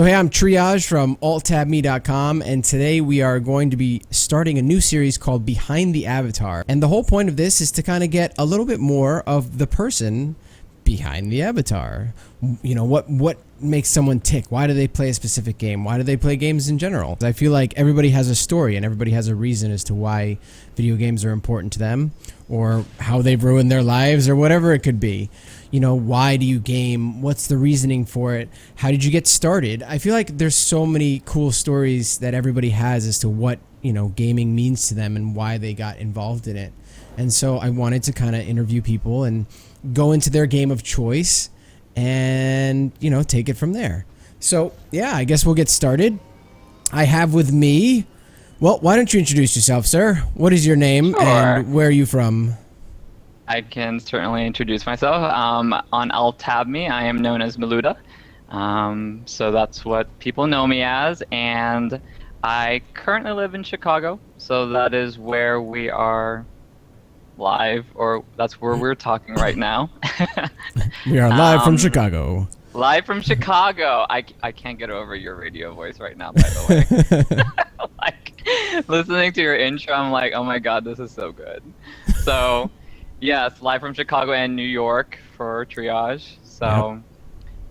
So hey, I'm Triage from alttabme.com, and today we are going to be starting a new series called Behind the Avatar. And the whole point of this is to kind of get a little bit more of the person behind the avatar. You know, what makes someone tick? Why do they play a specific game? Why do they play games in general? I feel like everybody has a story and everybody has a reason as to why video games are important to them, or how they've ruined their lives, or whatever it could be. You know, why do you game? What's the reasoning for it? How did you get started? I feel like there's so many cool stories that everybody has as to what, you know, gaming means to them and why they got involved in it. And so I wanted to kind of interview people and go into their game of choice and, you know, take it from there. So, yeah, I guess we'll get started. I have with me, well, why don't you introduce yourself, sir? What is your name and where are you from? I can certainly introduce myself. On alttabme, I am known as Milleuda. So that's what people know me as, and I currently live in Chicago, so that is where we are live, or that's where we're talking right now. We are live from Chicago. Live from Chicago. I can't get over your radio voice right now, by the way. Like, listening to your intro, I'm like, oh my god, this is so good. So, yes, live from Chicago and New York for Triage. So, yep.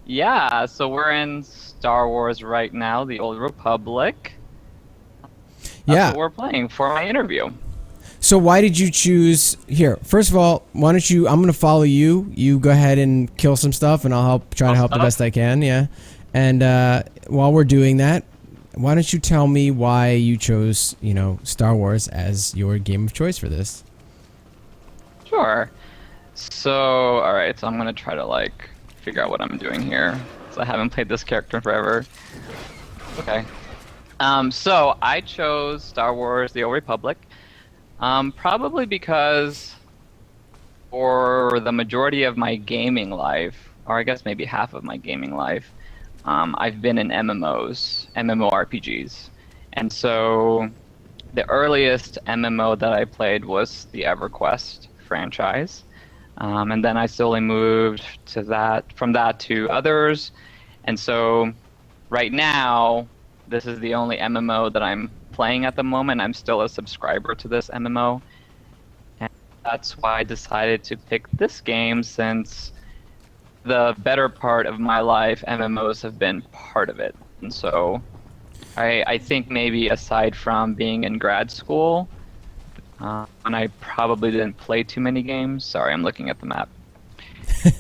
Yeah, so we're in Star Wars right now, The Old Republic. That's what we're playing for my interview. So why did you choose here? First of all, why don't you? I'm gonna follow you. You go ahead and kill some stuff, and I'll try to help the best I can. Yeah. And while we're doing that, why don't you tell me why you chose, you know, Star Wars as your game of choice for this? Sure. So, all right. So I'm gonna try to like figure out what I'm doing here. So I haven't played this character in forever. Okay. So I chose Star Wars: The Old Republic. Probably because for the majority of my gaming life, or I guess maybe half of my gaming life, I've been in MMORPGs. And so the earliest MMO that I played was the EverQuest franchise. And then I slowly moved to from that to others. And so right now, this is the only MMO that I'm playing at the moment. I'm still a subscriber to this MMO, and that's why I decided to pick this game, since the better part of my life, MMOs have been part of it. And so I think maybe aside from being in grad school, and I probably didn't play too many games. Sorry, I'm looking at the map.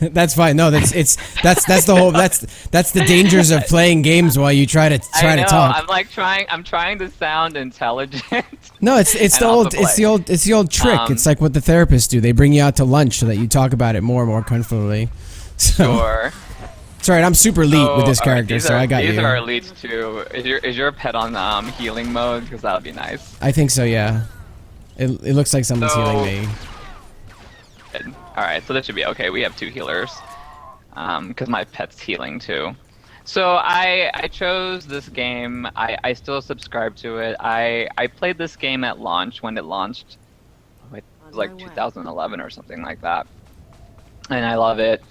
That's fine. No, that's the whole that's the dangers of playing games while you try to talk. I'm trying to sound intelligent. No, it's the old trick. It's like what the therapists do. They bring you out to lunch so that you talk about it more and more comfortably. So, sure. It's alright. I'm super elite with this character, so I got you. These are elites too. Is your pet on healing mode? Because that would be nice. I think so. Yeah. It looks like someone's healing me. Alright, so this should be okay. We have two healers, because my pet's healing too. So I chose this game. I still subscribe to it. I played this game at launch when it launched. It was like 2011 or something like that. And I love it.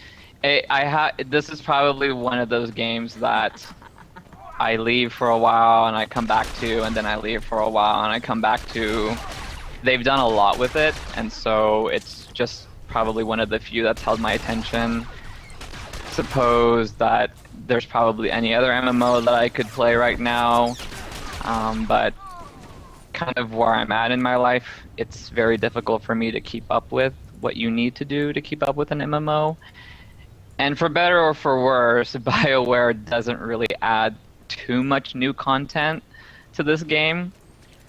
This is probably one of those games that I leave for a while and I come back to, and then I leave for a while and I come back to. They've done a lot with it, and so it's just probably one of the few that's held my attention. Suppose that there's probably any other MMO that I could play right now, but kind of where I'm at in my life, it's very difficult for me to keep up with what you need to do to keep up with an MMO. And for better or for worse, BioWare doesn't really add too much new content to this game,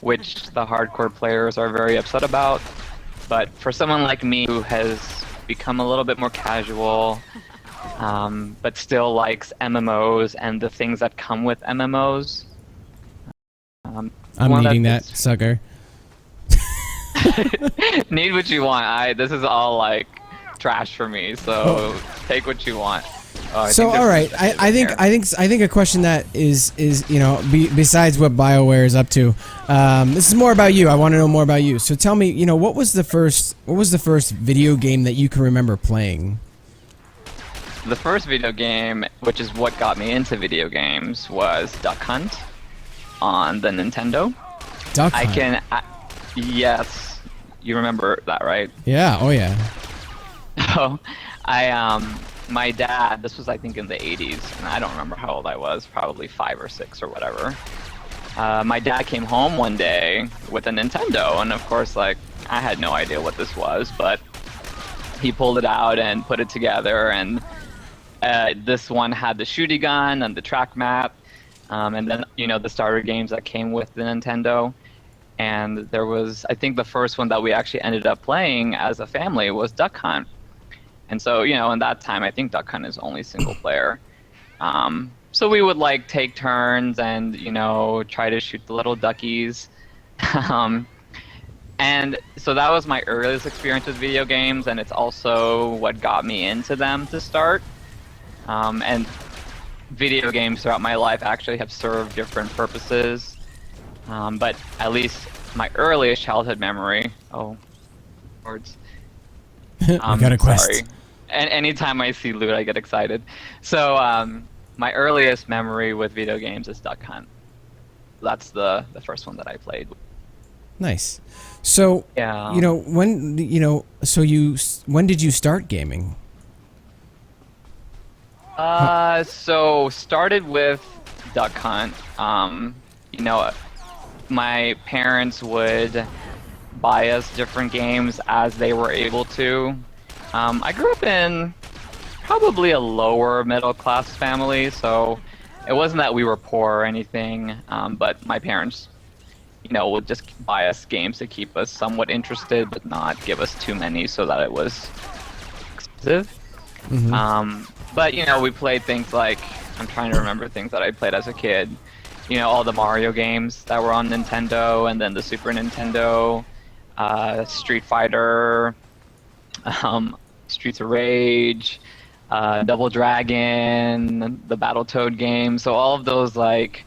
which the hardcore players are very upset about. But for someone like me who has become a little bit more casual, but still likes MMOs and the things that come with MMOs. I'm needing that, sucker. Need what you want. This is all like trash for me, so take what you want. So all right, I think a question that is you know, besides what BioWare is up to, this is more about you. I want to know more about you. So tell me, you know, what was the first video game that you can remember playing? the first video game, which is what got me into video games, was Duck Hunt on the Nintendo. Duck Hunt. Yes, you remember that, right? Yeah. Oh yeah. So, my dad, this was I think in the 80s, and I don't remember how old I was, probably 5 or 6 or whatever. My dad came home one day with a Nintendo, and of course, like, I had no idea what this was, but he pulled it out and put it together, and this one had the shooty gun and the track map, and then, you know, the starter games that came with the Nintendo. And there was, I think the first one that we actually ended up playing as a family was Duck Hunt. And so, you know, in that time, I think Duck Hunt is only single player. So we would like take turns and, you know, try to shoot the little duckies. And so that was my earliest experience with video games, and it's also what got me into them to start. And video games throughout my life actually have served different purposes. But at least my earliest childhood memory. Oh, words. I got a quest. Sorry. And anytime I see loot, I get excited. So my earliest memory with video games is Duck Hunt. That's the first one that I played. Nice. So, Yeah. you know, when did you start gaming? So started with Duck Hunt. You know, my parents would buy us different games as they were able to. I grew up in probably a lower middle class family, so it wasn't that we were poor or anything, but my parents, you know, would just buy us games to keep us somewhat interested, but not give us too many so that it was expensive. Mm-hmm. But, you know, we played things like, I'm trying to remember things that I played as a kid. You know, all the Mario games that were on Nintendo, and then the Super Nintendo, Street Fighter, Streets of Rage, Double Dragon, the Battletoad games. So all of those, like,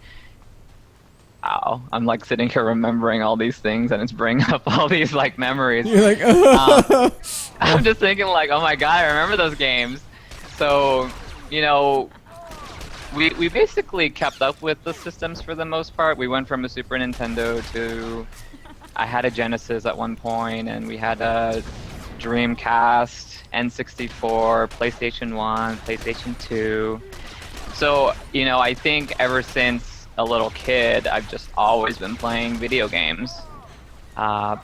wow, I'm like sitting here remembering all these things, and it's bringing up all these like memories. You're like, I'm just thinking like, oh my god, I remember those games. So, you know, we basically kept up with the systems for the most part. We went from a Super Nintendo to, I had a Genesis at one point, and we had a Dreamcast, N64, PlayStation 1, PlayStation 2. So, you know, I think ever since a little kid, I've just always been playing video games. My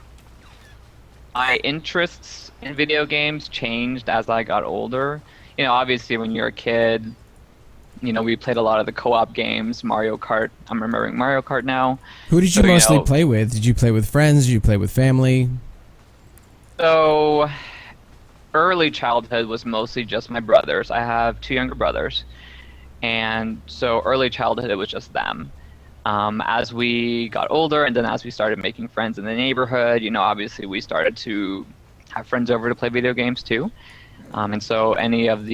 interests in video games changed as I got older. You know, obviously when you're a kid, you know, we played a lot of the co-op games, Mario Kart. I'm remembering Mario Kart now. who did you mostly play with? Did you play with friends? Did you play with family? So, early childhood was mostly just my brothers. I have 2 younger brothers. And so early childhood, it was just them. As we got older, and then as we started making friends in the neighborhood, you know, obviously we started to have friends over to play video games too. And so any of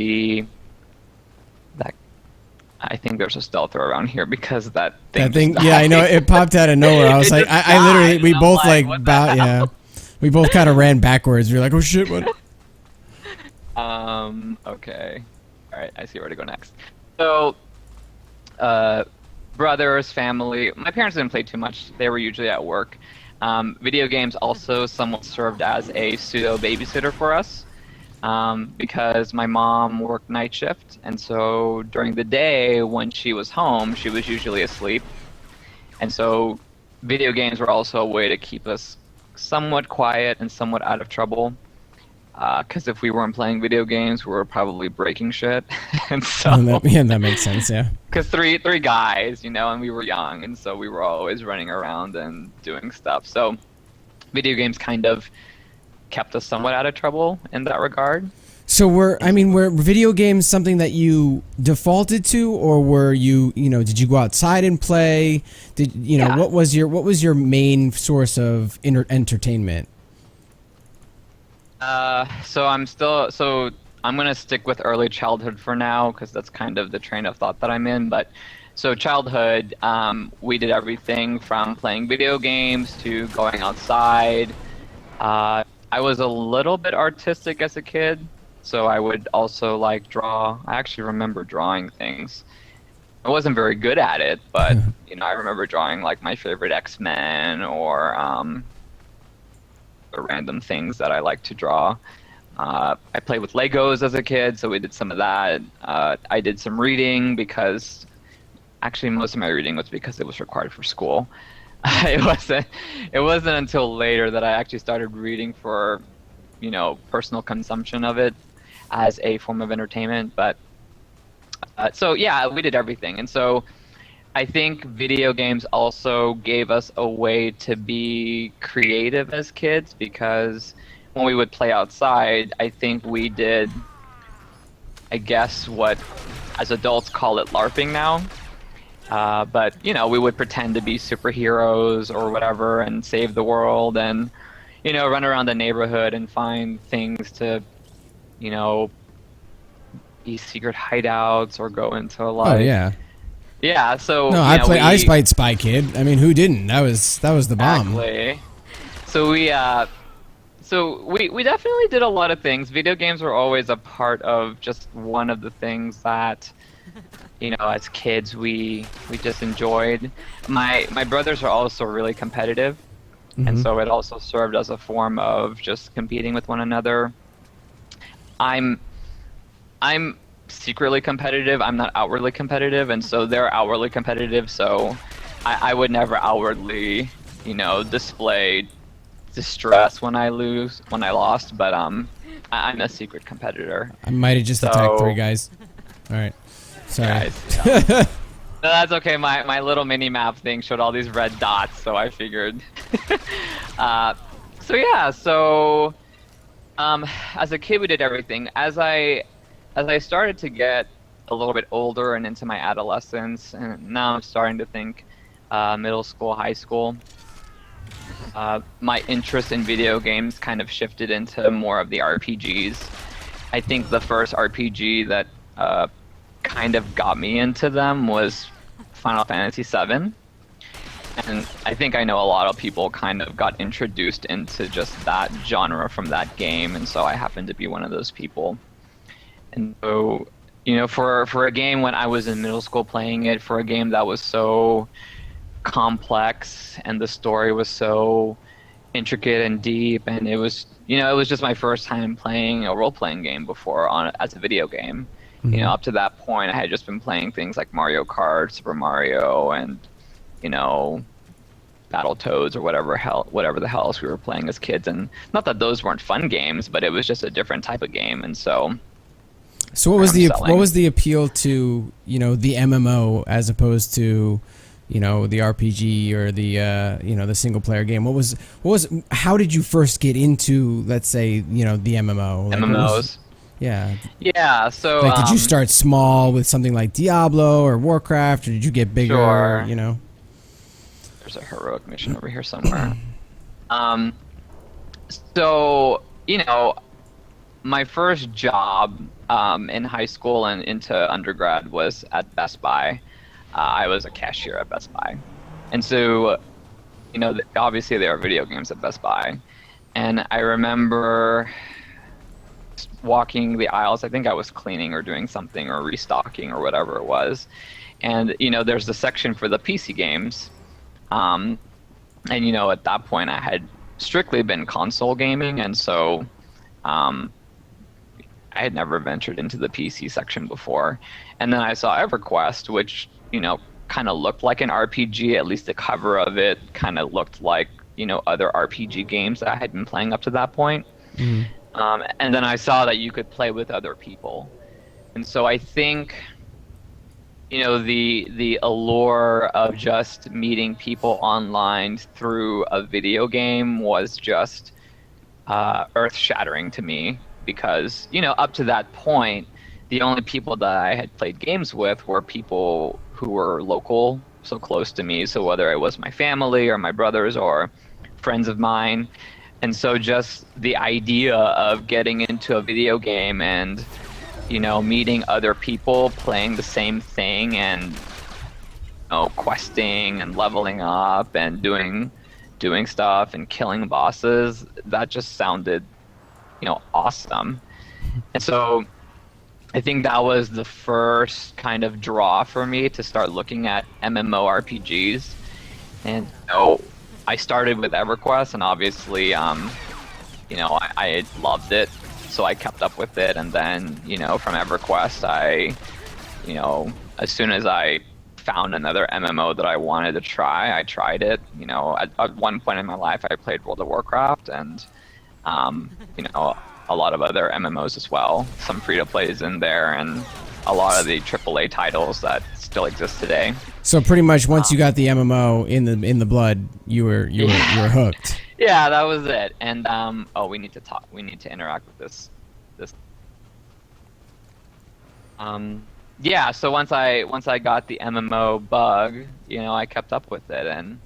I think there's a stealther around here because that thing. Yeah, I know it popped out of nowhere. I was like, I literally, we both like about, yeah, we both kind of ran backwards. We were like, oh shit, what? Okay, all right, I see where to go next. So, brothers, family. My parents didn't play too much. They were usually at work. Video games also somewhat served as a pseudo babysitter for us. Because my mom worked night shift, and so during the day when she was home, she was usually asleep. And so video games were also a way to keep us somewhat quiet and somewhat out of trouble. Because if we weren't playing video games, we were probably breaking shit. And so that makes sense, yeah. Because three guys, you know, and we were young, and so we were always running around and doing stuff. So video games kind of kept us somewhat out of trouble in that regard. So were video games something that you defaulted to, or were you know, did you go outside and play? Did you know, Yeah. what was your main source of entertainment? So I'm gonna stick with early childhood for now because that's kind of the train of thought that I'm in. But so childhood, we did everything from playing video games to going outside. I was a little bit artistic as a kid, So I would also like draw. I actually remember drawing things. I wasn't very good at it, but I remember drawing like my favorite X-Men or random things that I like to draw. I played with Legos as a kid, so we did some of that. I did some reading because actually most of my reading was because it was required for school. It wasn't until later that I actually started reading for, personal consumption of it as a form of entertainment. But so yeah, we did everything, and so I think video games also gave us a way to be creative as kids because when we would play outside, I think we did, I guess, what as adults call it LARPing now. But we would pretend to be superheroes or whatever and save the world and run around the neighborhood and find things to be secret hideouts or go into like Oh yeah. yeah. So No, I play. I played Spy Kid. I mean, who didn't? That was the bomb. exactly. So we definitely did a lot of things. Video games were always a part of just one of the things that as kids we just enjoyed. My brothers are also really competitive, and so it also served as a form of just competing with one another. I'm secretly competitive. I'm not outwardly competitive, and so they're outwardly competitive. So I would never outwardly display distress when I lost, but I'm a secret competitor. I might have just attacked 3 guys. All right. Sorry. No, that's okay. My little mini map thing showed all these red dots, so I figured. So as a kid we did everything. As I started to get a little bit older and into my adolescence, and now I'm starting to think middle school, high school, my interest in video games kind of shifted into more of the RPGs. I think the first RPG that kind of got me into them was Final Fantasy VII. And I think I know a lot of people kind of got introduced into just that genre from that game, and so I happen to be one of those people. And so, for a game when I was in middle school playing it, for a game that was so complex and the story was so intricate and deep, and it was just my first time playing a role-playing game before as a video game. Up to that point, I had just been playing things like Mario Kart, Super Mario, and Battletoads or whatever the hell else we were playing as kids. And not that those weren't fun games, but it was just a different type of game. And so what was the appeal to the MMO as opposed to the RPG or the single player game? What was how did you first get into, let's say, the MMO? Like, MMOs? Yeah. So like, did you start small with something like Diablo or Warcraft, or did you get bigger? Sure. There's a heroic mission over here somewhere. So my first job in high school and into undergrad was at Best Buy. I was a cashier at Best Buy, and so obviously there are video games at Best Buy, and I remember walking the aisles. I think I was cleaning or doing something or restocking or whatever it was, and there's the section for the PC games, and at that point I had strictly been console gaming, and so I had never ventured into the PC section before. And then I saw EverQuest, which kind of looked like an RPG. At least the cover of it kind of looked like other RPG games that I had been playing up to that point. And then I saw that you could play with other people, and so I think the allure of just meeting people online through a video game was just earth-shattering to me, because up to that point the only people that I had played games with were people who were local, so close to me, so whether it was my family or my brothers or friends of mine. And so just the idea of getting into a video game and meeting other people playing the same thing and questing and leveling up and doing stuff and killing bosses, that just sounded awesome. And so I think that was the first kind of draw for me to start looking at MMORPGs. And I started with EverQuest, and obviously, I loved it, so I kept up with it. And then, from EverQuest, as soon as I found another MMO that I wanted to try, I tried it. At one point in my life, I played World of Warcraft, and a lot of other MMOs as well. Some free-to-plays in there, and a lot of the AAA titles that still exist today. So pretty much once you got the MMO in the blood, you were hooked. Yeah, that was it. And we need to talk. We need to interact with this. Yeah. So once I got the MMO bug, I kept up with it, and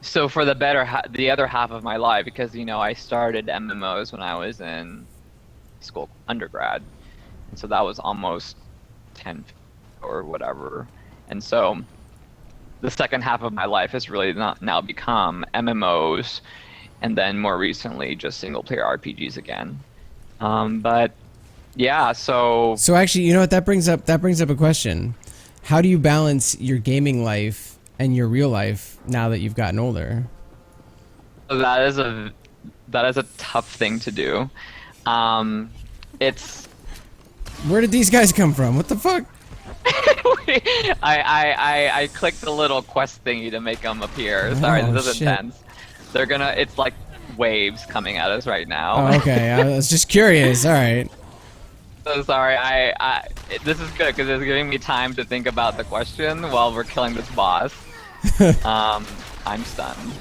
so for the other half of my life, because I started MMOs when I was in school, undergrad, and so that was almost 10 or whatever. And so the second half of my life has really now become MMOs, and then more recently just single player RPGs again. But yeah, so actually, you know what, that brings up a question. How do you balance your gaming life and your real life now that you've gotten older? that is a tough thing to do. It's Where did these guys come from? What the fuck? I clicked the little quest thingy to make them appear. Sorry, this is shit. intense. It's like waves coming at us right now. Oh, okay, I was just curious. All right. So sorry, this is good because it's giving me time to think about the question while we're killing this boss. I'm stunned.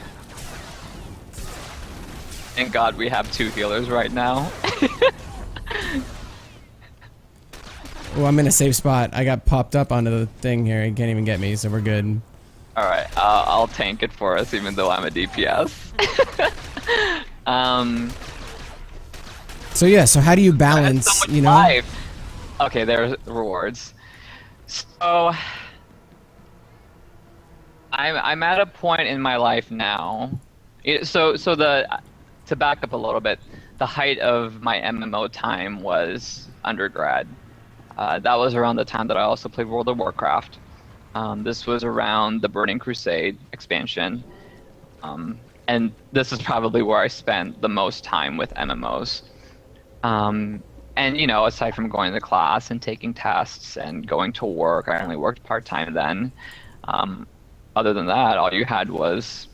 Thank God we have 2 healers right now. Well, I'm in a safe spot. I got popped up onto the thing here. He can't even get me, so we're good. Alright, I'll tank it for us even though I'm a DPS. So yeah, so how do you balance, so much life. Okay, there's rewards. So I'm at a point in my life now. To back up a little bit, the height of my MMO time was undergrad. That was around the time that I also played World of Warcraft. This was around the Burning Crusade expansion. And this is probably where I spent the most time with MMOs. And aside from going to class and taking tests and going to work, I only worked part-time then. Other than that, all you had was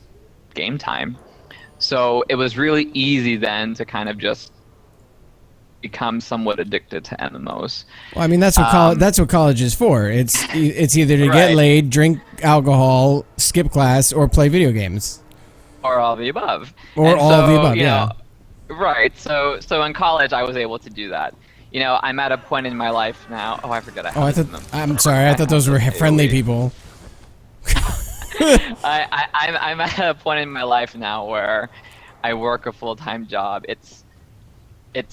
game time. So it was really easy then to kind of just become somewhat addicted to MMOs. Well, I mean, that's what college is for. It's either to get laid, drink alcohol, skip class, or play video games. Or all of the above. Or all of the above, yeah. Right. So in college, I was able to do that. I'm at a point in my life now. Oh, I forgot. I'm sorry. I thought those were friendly people. I'm at a point in my life now where I work a full-time job. It's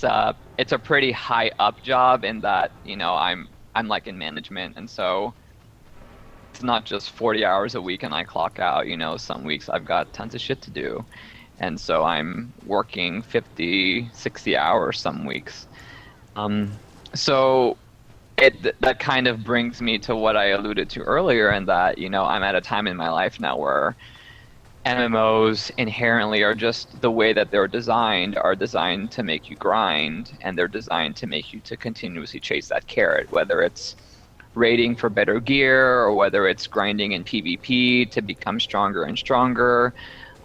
a pretty high up job in that I'm like in management, and so it's not just 40 hours a week and I clock out. Some weeks I've got tons of shit to do, and so I'm working 50, 60 hours some weeks. So that kind of brings me to what I alluded to earlier, in that I'm at a time in my life now where MMOs inherently are just the way that they're designed to make you grind, and they're designed to make you to continuously chase that carrot, whether it's raiding for better gear or whether it's grinding in PvP to become stronger and stronger.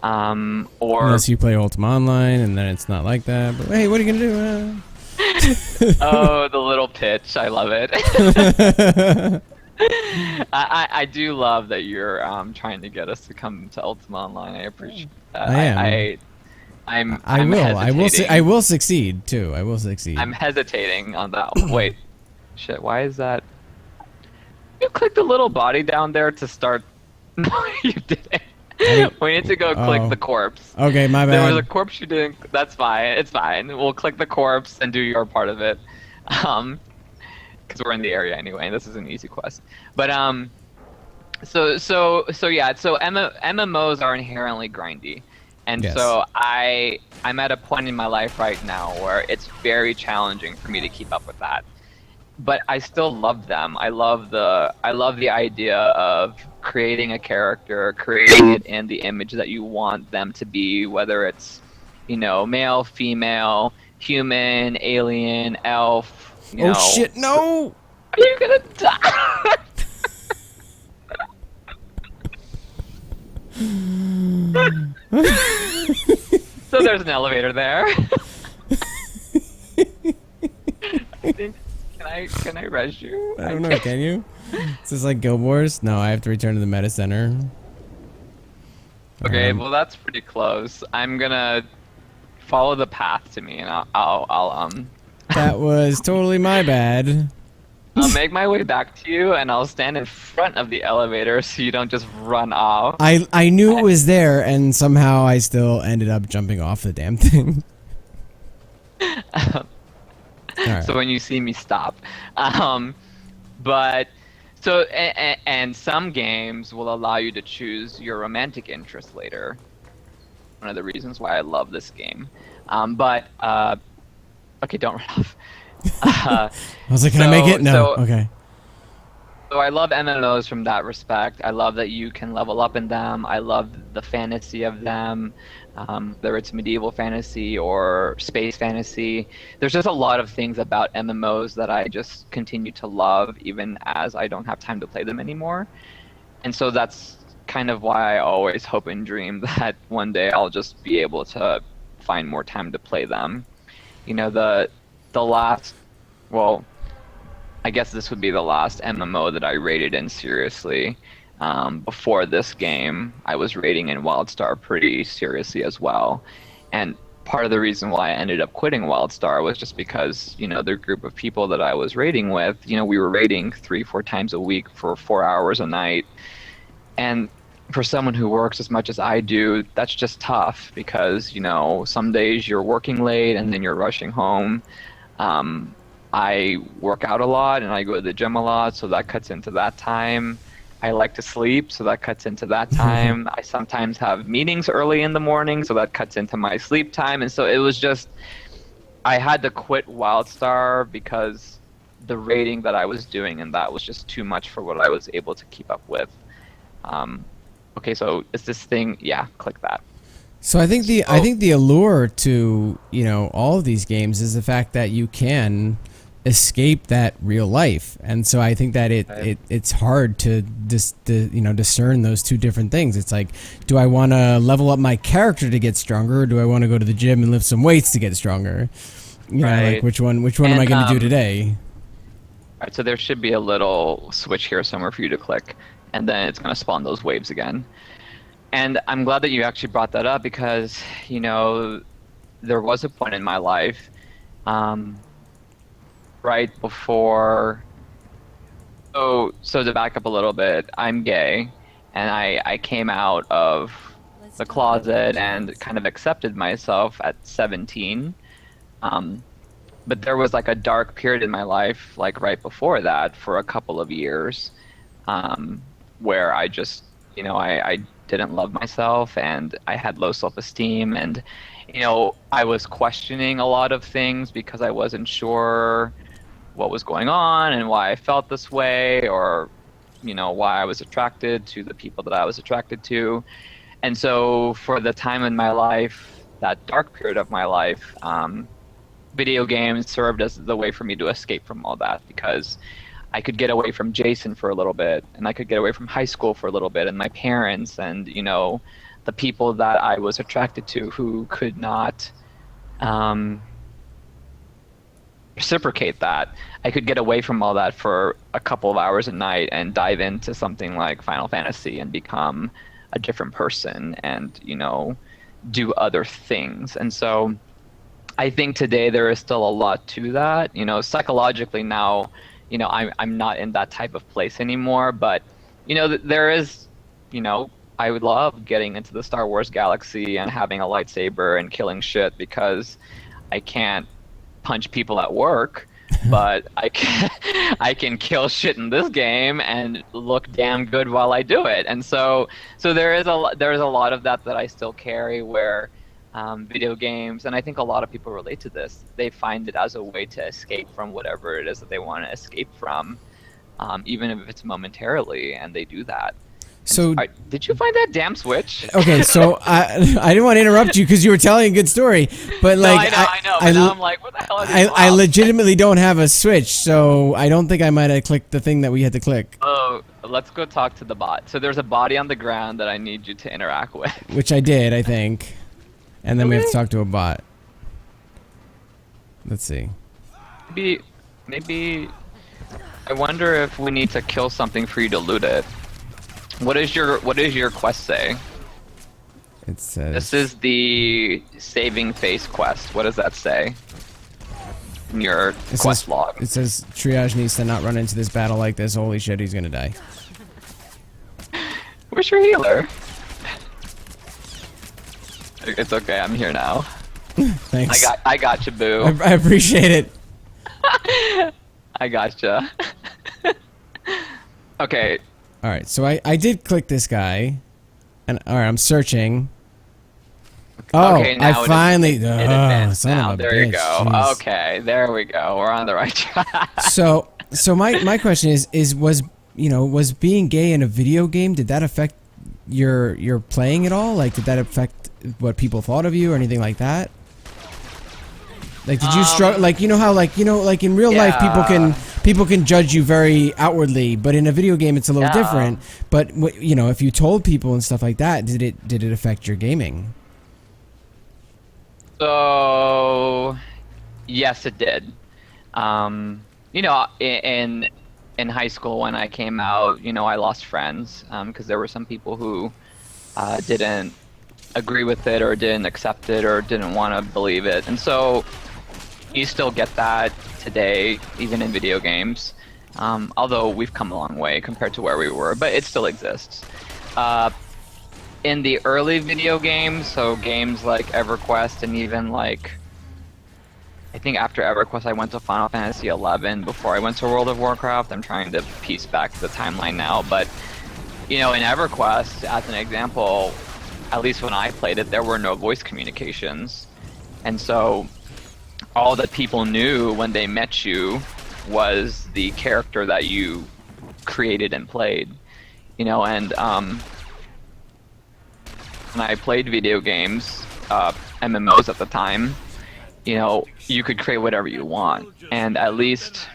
Or unless you play Ultima Online, and then it's not like that. But hey, what are you gonna do? Oh, the little pitch! I love it. I do love that you're trying to get us to come to Ultima Online. I appreciate that. I am. I will succeed too. I will succeed. I'm hesitating on that. Wait, shit. Why is that? You click the little body down there to start. No, you didn't. We need to go click the corpse. Okay, my bad. There was a corpse you didn't. That's fine. It's fine. We'll click the corpse and do your part of it. Because we're in the area anyway, and this is an easy quest. But so yeah. So MMOs are inherently grindy, And Yes. so I'm at a point in my life right now where it's very challenging for me to keep up with that. But I still love them. I love the idea of creating a character, creating it in the image that you want them to be, whether it's, male, female, human, alien, elf, Oh shit! No. are you gonna die? So there's an elevator there. I think, can I res you? I don't know. Can you? Is this like Guild Wars? No, I have to return to the meta center. Okay, well that's pretty close. I'm gonna follow the path to me, and I'll That was totally my bad. I'll make my way back to you, and I'll stand in front of the elevator so you don't just run off. I knew it was there, and somehow I still ended up jumping off the damn thing. Alright. So when you see me, stop. But so and some games will allow you to choose your romantic interest later. One of the reasons why I love this game. But okay, don't run off. I was like, can I make it? No. Okay. So I love MMOs from that respect. I love that you can level up in them. I love the fantasy of them, whether it's medieval fantasy or space fantasy. There's just a lot of things about MMOs that I just continue to love, even as I don't have time to play them anymore. And so that's kind of why I always hope and dream that one day I'll just be able to find more time to play them. The last, well, I guess this would be the last MMO that I rated in seriously. Before this game, I was rating in WildStar pretty seriously as well. And part of the reason why I ended up quitting WildStar was just because, the group of people that I was rating with, we were rating 3-4 times a week for 4 hours a night. And for someone who works as much as I do, that's just tough because, some days you're working late and then you're rushing home. I work out a lot and I go to the gym a lot, so that cuts into that time. I like to sleep, so that cuts into that time. I sometimes have meetings early in the morning, so that cuts into my sleep time. And so it was just, I had to quit WildStar because the rating that I was doing, and that was just too much for what I was able to keep up with. Okay, so is this thing? Yeah, click that. So I think the allure to all of these games is the fact that you can escape that real life, and so I think that it's hard to discern those two different things. It's like, do I want to level up my character to get stronger, or do I want to go to the gym and lift some weights to get stronger? Like which one am I going to do today? All right, so there should be a little switch here somewhere for you to click, and then it's going to spawn those waves again. And I'm glad that you actually brought that up because, there was a point in my life, right before. So to back up a little bit, I'm gay, and I came out of the closet and kind of accepted myself at 17. But there was like a dark period in my life, like right before that, for a couple of years, where I just, I didn't love myself and I had low self-esteem, and I was questioning a lot of things because I wasn't sure what was going on and why I felt this way, or why I was attracted to the people that I was attracted to. And so for the time in my life, that dark period of my life, video games served as the way for me to escape from all that, because I could get away from Jason for a little bit, and I could get away from high school for a little bit, and my parents, and the people that I was attracted to who could not reciprocate that. I could get away from all that for a couple of hours a night and dive into something like Final Fantasy and become a different person and do other things. And so I think today there is still a lot to that. Psychologically now, I'm not in that type of place anymore, but there is, I would love getting into the Star Wars galaxy and having a lightsaber and killing shit because I can't punch people at work. but I can kill shit in this game and look damn good while I do it. And so there is a lot of that I still carry where video games, and I think a lot of people relate to this. They find it as a way to escape from whatever it is that they want to escape from, even if it's momentarily, and they do that. So Did you find that damn Switch? okay, so I didn't want to interrupt you because you were telling a good story, but like I know. But now I'm like, what the hell is this? I legitimately don't have a Switch, so I don't think I might have clicked the thing that we had to click. Oh, let's go talk to the bot. So there's a body on the ground that I need you to interact with. Which I did, I think, and then we have to talk to a bot. Let's see. Maybe. I wonder if we need to kill something for you to loot it. What does your quest say? It says This is the saving face quest. What does that say? In your quest log. It says Triage needs to not run into this battle like this. Holy shit, he's gonna die. Where's your healer? It's okay, I'm here now. Thanks. I got you, boo. I appreciate it. I gotcha. Okay. All right, so I did click this guy, and all right, I'm searching. Oh, okay, now I finally. It advanced son now. of a There bitch. you go. Jeez. Okay, there we go. We're on the right track. So my question is was being gay in a video game, did that affect your playing at all? Like, did that affect what people thought of you or anything like that? Like, did you struggle? Like, like in real life, people can judge you very outwardly, but in a video game, it's a little different. But if you told people and stuff like that, did it affect your gaming? So, yes, it did. In high school when I came out, I lost friends because there were some people who didn't agree with it or didn't accept it or didn't want to believe it, and so you still get that today, even in video games. Although we've come a long way compared to where we were, but it still exists. In the early video games, so games like EverQuest and even like, I think after EverQuest I went to Final Fantasy XI before I went to World of Warcraft. I'm trying to piece back the timeline now, but in EverQuest, as an example, at least when I played it, there were no voice communications. And so all that people knew when they met you was the character that you created and played. And when I played video games, MMOs at the time, you could create whatever you want. And at least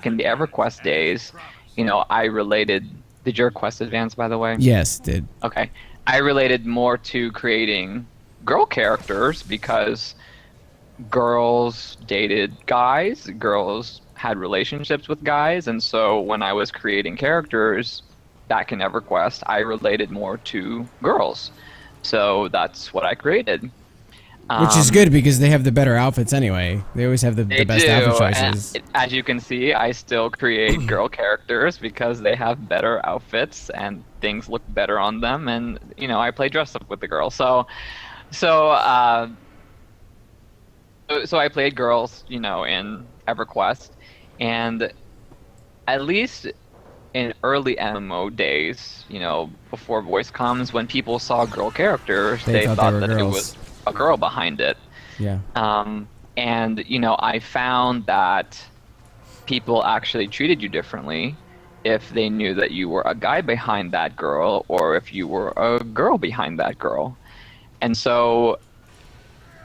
in the EverQuest days, I related. Did your quest advance, by the way? Yes, it did. Okay. I related more to creating girl characters because girls dated guys, girls had relationships with guys, and so when I was creating characters back in EverQuest, I related more to girls. So that's what I created. Which is good because they have the better outfits anyway. They always have the best outfit choices. And as you can see, I still create girl characters because they have better outfits and things look better on them, and I play dress up with the girls. So I played girls, in EverQuest, and at least in early MMO days, before voice comms, when people saw girl characters, they thought that it was a girl behind it. Yeah. And I found that people actually treated you differently if they knew that you were a guy behind that girl or if you were a girl behind that girl. And so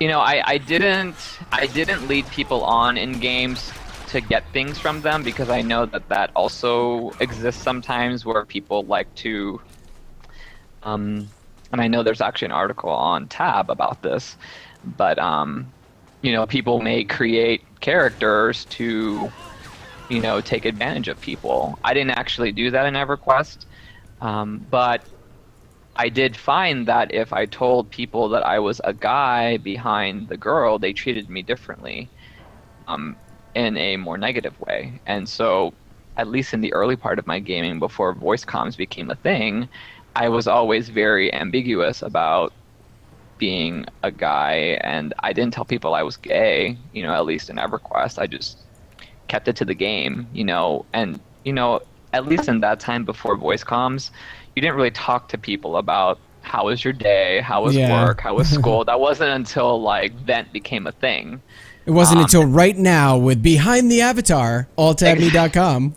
I didn't lead people on in games to get things from them because I know that also exists sometimes where people like to and I know there's actually an article on Tab about this, but people may create characters to take advantage of people. I didn't actually do that in EverQuest, but I did find that if I told people that I was a guy behind the girl, they treated me differently, in a more negative way. And so, at least in the early part of my gaming, before voice comms became a thing, I was always very ambiguous about being a guy, and I didn't tell people I was gay, at least in EverQuest. I just kept it to the game, and at least in that time before voice comms, you didn't really talk to people about how was your day, how was Yeah. work, how was school. That wasn't until like Vent became a thing. It wasn't Um, until right now with Behind the Avatar, alltabme.com.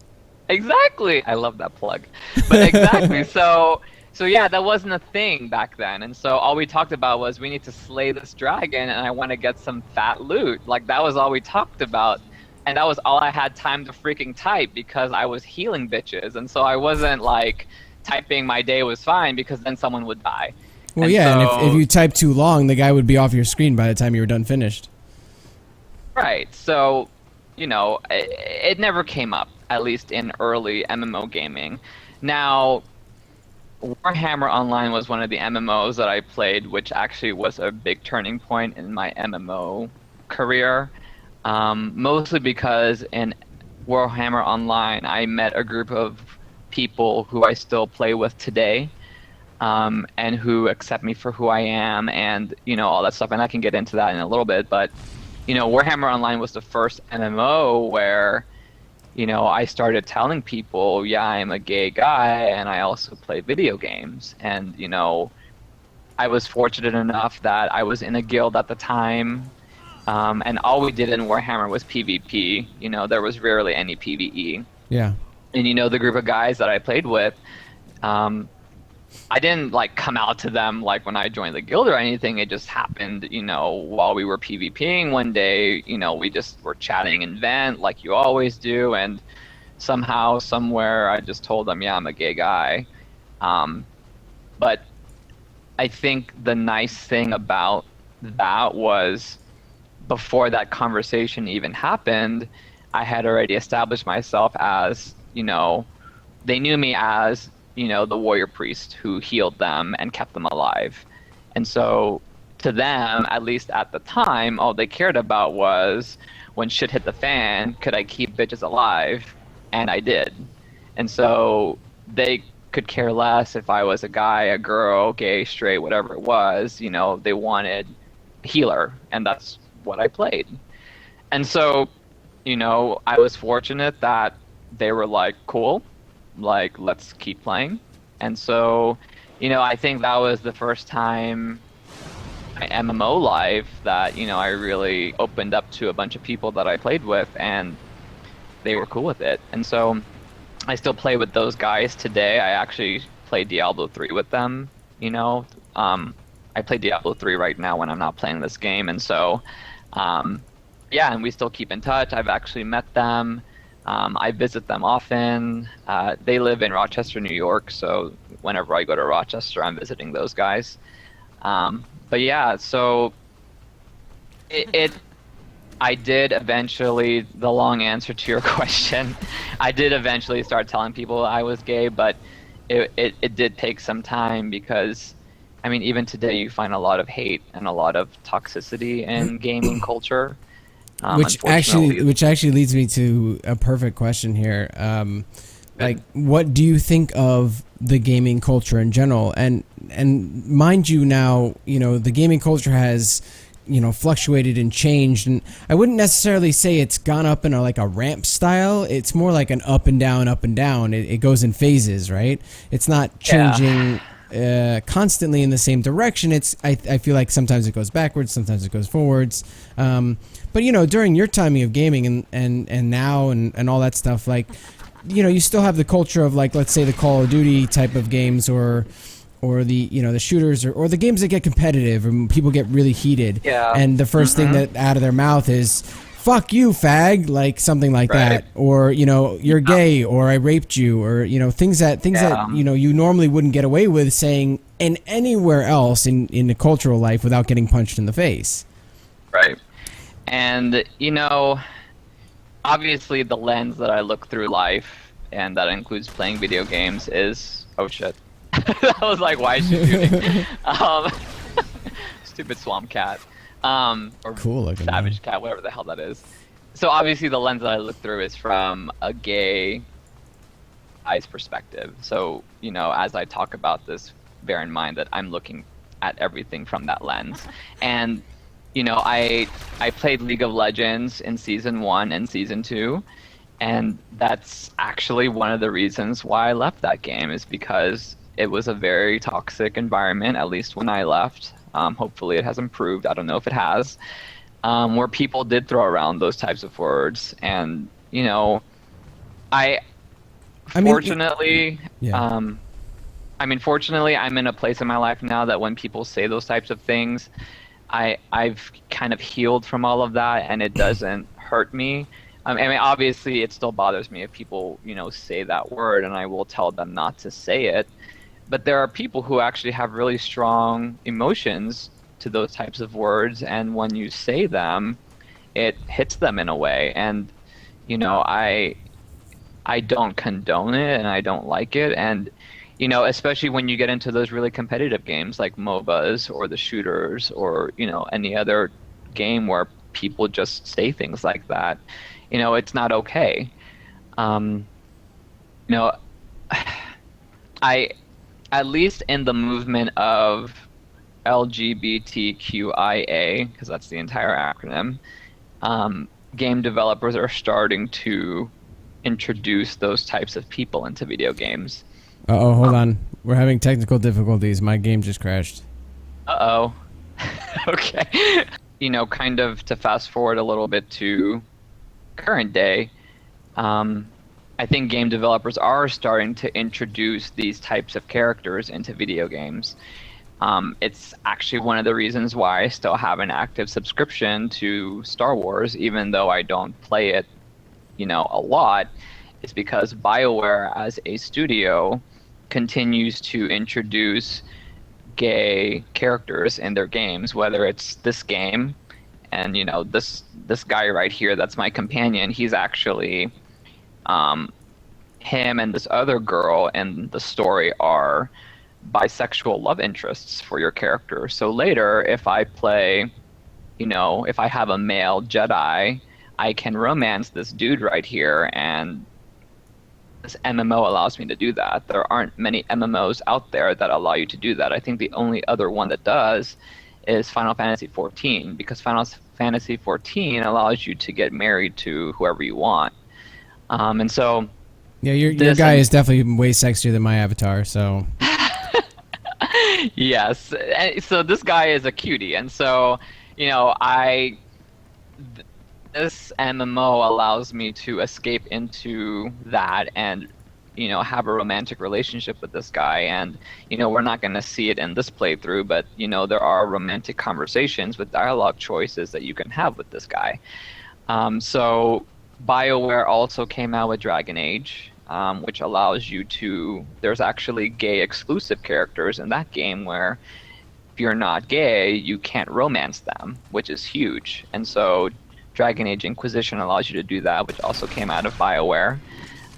Exactly. I love that plug. But exactly. So yeah, that wasn't a thing back then. And so all we talked about was we need to slay this dragon and I want to get some fat loot. Like that was all we talked about. And that was all I had time to freaking type because I was healing bitches. And so I wasn't like typing my day was fine because then someone would die. Well, And yeah, and if so you type too long, the guy would be off your screen by the time you were done finished. right. So, it never came up, at least in early MMO gaming. Now, Warhammer Online was one of the MMOs that I played, which actually was a big turning point in my MMO career. Mostly because in Warhammer Online, I met a group of people who I still play with today, and who accept me for who I am, and all that stuff. And I can get into that in a little bit, but Warhammer Online was the first MMO where I started telling people, yeah, I'm a gay guy and I also play video games. And, I was fortunate enough that I was in a guild at the time, and all we did in Warhammer was PvP. There was rarely any PvE. Yeah. And, the group of guys that I played with, I didn't like come out to them like when I joined the guild or anything. It just happened, while we were PvPing one day, we just were chatting in Vent like you always do, and somehow, somewhere, I just told them, yeah, I'm a gay guy. But I think the nice thing about that was before that conversation even happened, I had already established myself as, they knew me as the warrior priest who healed them and kept them alive. And so to them, at least at the time, all they cared about was when shit hit the fan, could I keep bitches alive? And I did. And so they could care less if I was a guy, a girl, gay, straight, whatever it was. They wanted healer, and that's what I played. And so, I was fortunate that they were like, cool, like, let's keep playing. And so, I think that was the first time in MMO life that, I really opened up to a bunch of people that I played with, and they were cool with it. And so I still play with those guys today. I actually play Diablo 3 with them, I play Diablo 3 right now when I'm not playing this game. And so, yeah, and we still keep in touch. I've actually met them. I visit them often. They live in Rochester, New York, so whenever I go to Rochester, I'm visiting those guys. But yeah, so I did eventually, the long answer to your question, I did eventually start telling people I was gay, but it did take some time because, I mean, even today you find a lot of hate and a lot of toxicity in gaming culture. Which actually leads me to a perfect question here. Like, what do you think of the gaming culture in general? And mind you, now the gaming culture has fluctuated and changed, and I wouldn't necessarily say it's gone up in a ramp style. It's more like an up and down, up and down. It goes in phases, right? It's not changing constantly in the same direction. I feel like sometimes it goes backwards, sometimes it goes forwards. But during your timing of gaming and now and all that stuff, you still have the culture of let's say the Call of Duty type of games or the the shooters or the games that get competitive and people get really heated. Yeah. And the first thing that out of their mouth is "fuck you, fag," like something like that, or "you're gay," or "I raped you," or things that you normally wouldn't get away with saying in anywhere else in the cultural life without getting punched in the face. Right. And, obviously the lens that I look through life, and that includes playing video games, is... Oh, shit. I was like, why is she shooting? Stupid swamp cat. Or cool looking, savage cat, whatever the hell that is. So obviously the lens that I look through is from a gay guy's perspective. So, as I talk about this, bear in mind that I'm looking at everything from that lens. And I played League of Legends in season 1 and season 2, and that's actually one of the reasons why I left that game, is because it was a very toxic environment, at least when I left. Hopefully it has improved. I don't know if it has. Where people did throw around those types of words, and I I mean, fortunately, yeah. fortunately, I'm in a place in my life now that when people say those types of things, I've kind of healed from all of that, and it doesn't hurt me. Obviously, it still bothers me if people, say that word, and I will tell them not to say it. But there are people who actually have really strong emotions to those types of words, and when you say them, it hits them in a way. And I don't condone it, and I don't like it. And especially when you get into those really competitive games like MOBAs or the shooters, or any other game where people just say things like that, it's not okay. Um, you know, I At least in the movement of LGBTQIA, because that's the entire acronym, game developers are starting to introduce those types of people into video games. Uh-oh, hold on. We're having technical difficulties. My game just crashed. Uh-oh. Okay. Kind of to fast forward a little bit to current day, I think game developers are starting to introduce these types of characters into video games. It's actually one of the reasons why I still have an active subscription to Star Wars, even though I don't play it, a lot. It's because BioWare as a studio continues to introduce gay characters in their games, whether it's this game, and this guy right here that's my companion, he's actually him and this other girl in the story are bisexual love interests for your character. So later, if I play, if I have a male Jedi, I can romance this dude right here, and this MMO allows me to do that. There aren't many MMOs out there that allow you to do that. I think the only other one that does is Final Fantasy XIV, because Final Fantasy XIV allows you to get married to whoever you want. And so Yeah, your guy is definitely way sexier than my avatar, so... Yes. So this guy is a cutie, and so, this MMO allows me to escape into that and, have a romantic relationship with this guy. And, we're not going to see it in this playthrough, but, there are romantic conversations with dialogue choices that you can have with this guy. So BioWare also came out with Dragon Age, which allows you to... There's actually gay exclusive characters in that game where if you're not gay, you can't romance them, which is huge. And so Dragon Age Inquisition allows you to do that, which also came out of BioWare.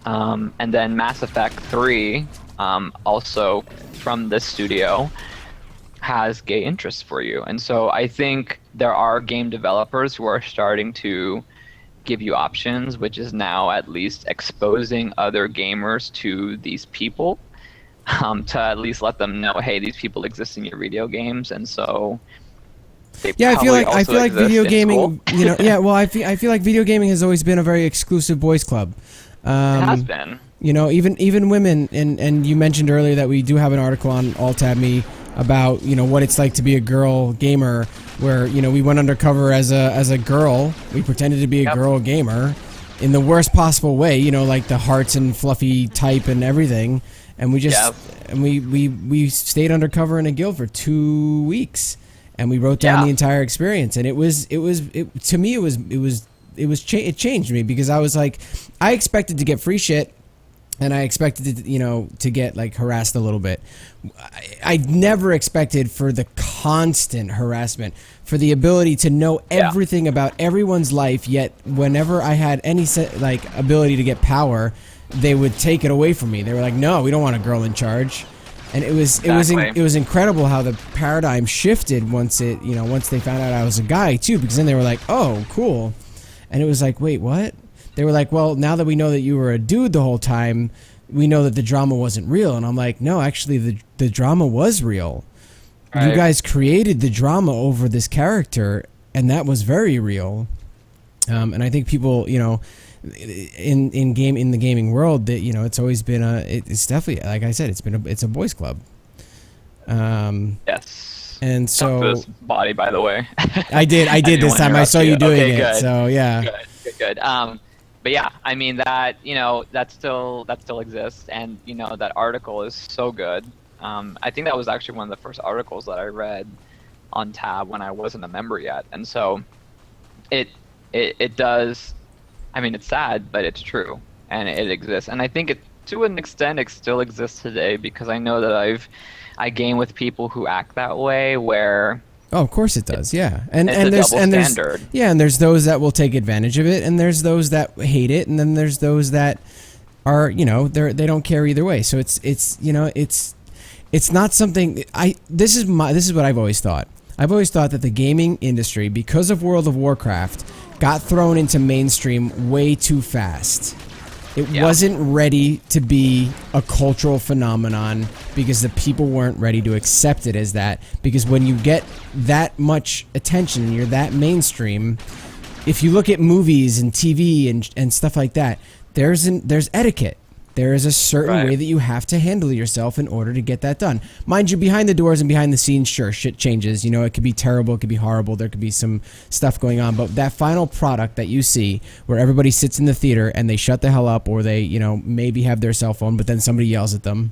And then Mass Effect 3, also from this studio, has gay interests for you. And so I think there are game developers who are starting to give you options, which is now at least exposing other gamers to these people, to at least let them know, hey, these people exist in your video games. And so yeah, I feel like video gaming, yeah, well, I feel like video gaming has always been a very exclusive boys club. It has been. Even women, and you mentioned earlier that we do have an article on AllTabMe about what it's like to be a girl gamer, where we went undercover as a girl. We pretended to be a girl gamer in the worst possible way, like the hearts and fluffy type and everything, and we just and we stayed undercover in a guild for 2 weeks, and we wrote down the entire experience. And it changed me, because I was like, I expected to get free shit, and I expected to, to get like harassed a little bit. I never expected for the constant harassment, for the ability to know everything about everyone's life, yet whenever I had any ability to get power, they would take it away from me. They were like, "No, we don't want a girl in charge." And it was incredible how the paradigm shifted once they found out I was a guy too, because then they were like, "Oh, cool." And it was like, "Wait, what?" They were like, "Well, now that we know that you were a dude the whole time, we know that the drama wasn't real." And I'm like, "No, actually the drama was real. Right. You guys created the drama over this character, and that was very real. And I think people, you know, in the gaming world, that, you know, it's always been it's definitely, like I said, it's a boys club. Yes. And Talk to so this body, by the way. I did this time. I saw you doing it. Good. So yeah. Good. But yeah, I mean that, you know, that still exists, and you know that article is so good. I think that was actually one of the first articles that I read on Tab when I wasn't a member yet, and so it does. I mean, it's sad, but it's true, and it exists. And I think it, to an extent, it still exists today, because I know that I game with people who act that way, where Oh, of course it does. Yeah. And it's there's a double standard. yeah, and there's those that will take advantage of it, and there's those that hate it, and then there's those that are, you know, they don't care either way. So it's you know, it's not something this is what I've always thought. I've always thought that the gaming industry, because of World of Warcraft, got thrown into mainstream way too fast. It wasn't ready to be a cultural phenomenon, because the people weren't ready to accept it as that. Because when you get that much attention and you're that mainstream, if you look at movies and TV and stuff like that, there's etiquette. There is a certain way that you have to handle yourself in order to get that done. Mind you, behind the doors and behind the scenes, sure, shit changes. You know, it could be terrible, it could be horrible, there could be some stuff going on. But that final product that you see, where everybody sits in the theater and they shut the hell up, or they, you know, maybe have their cell phone, but then somebody yells at them.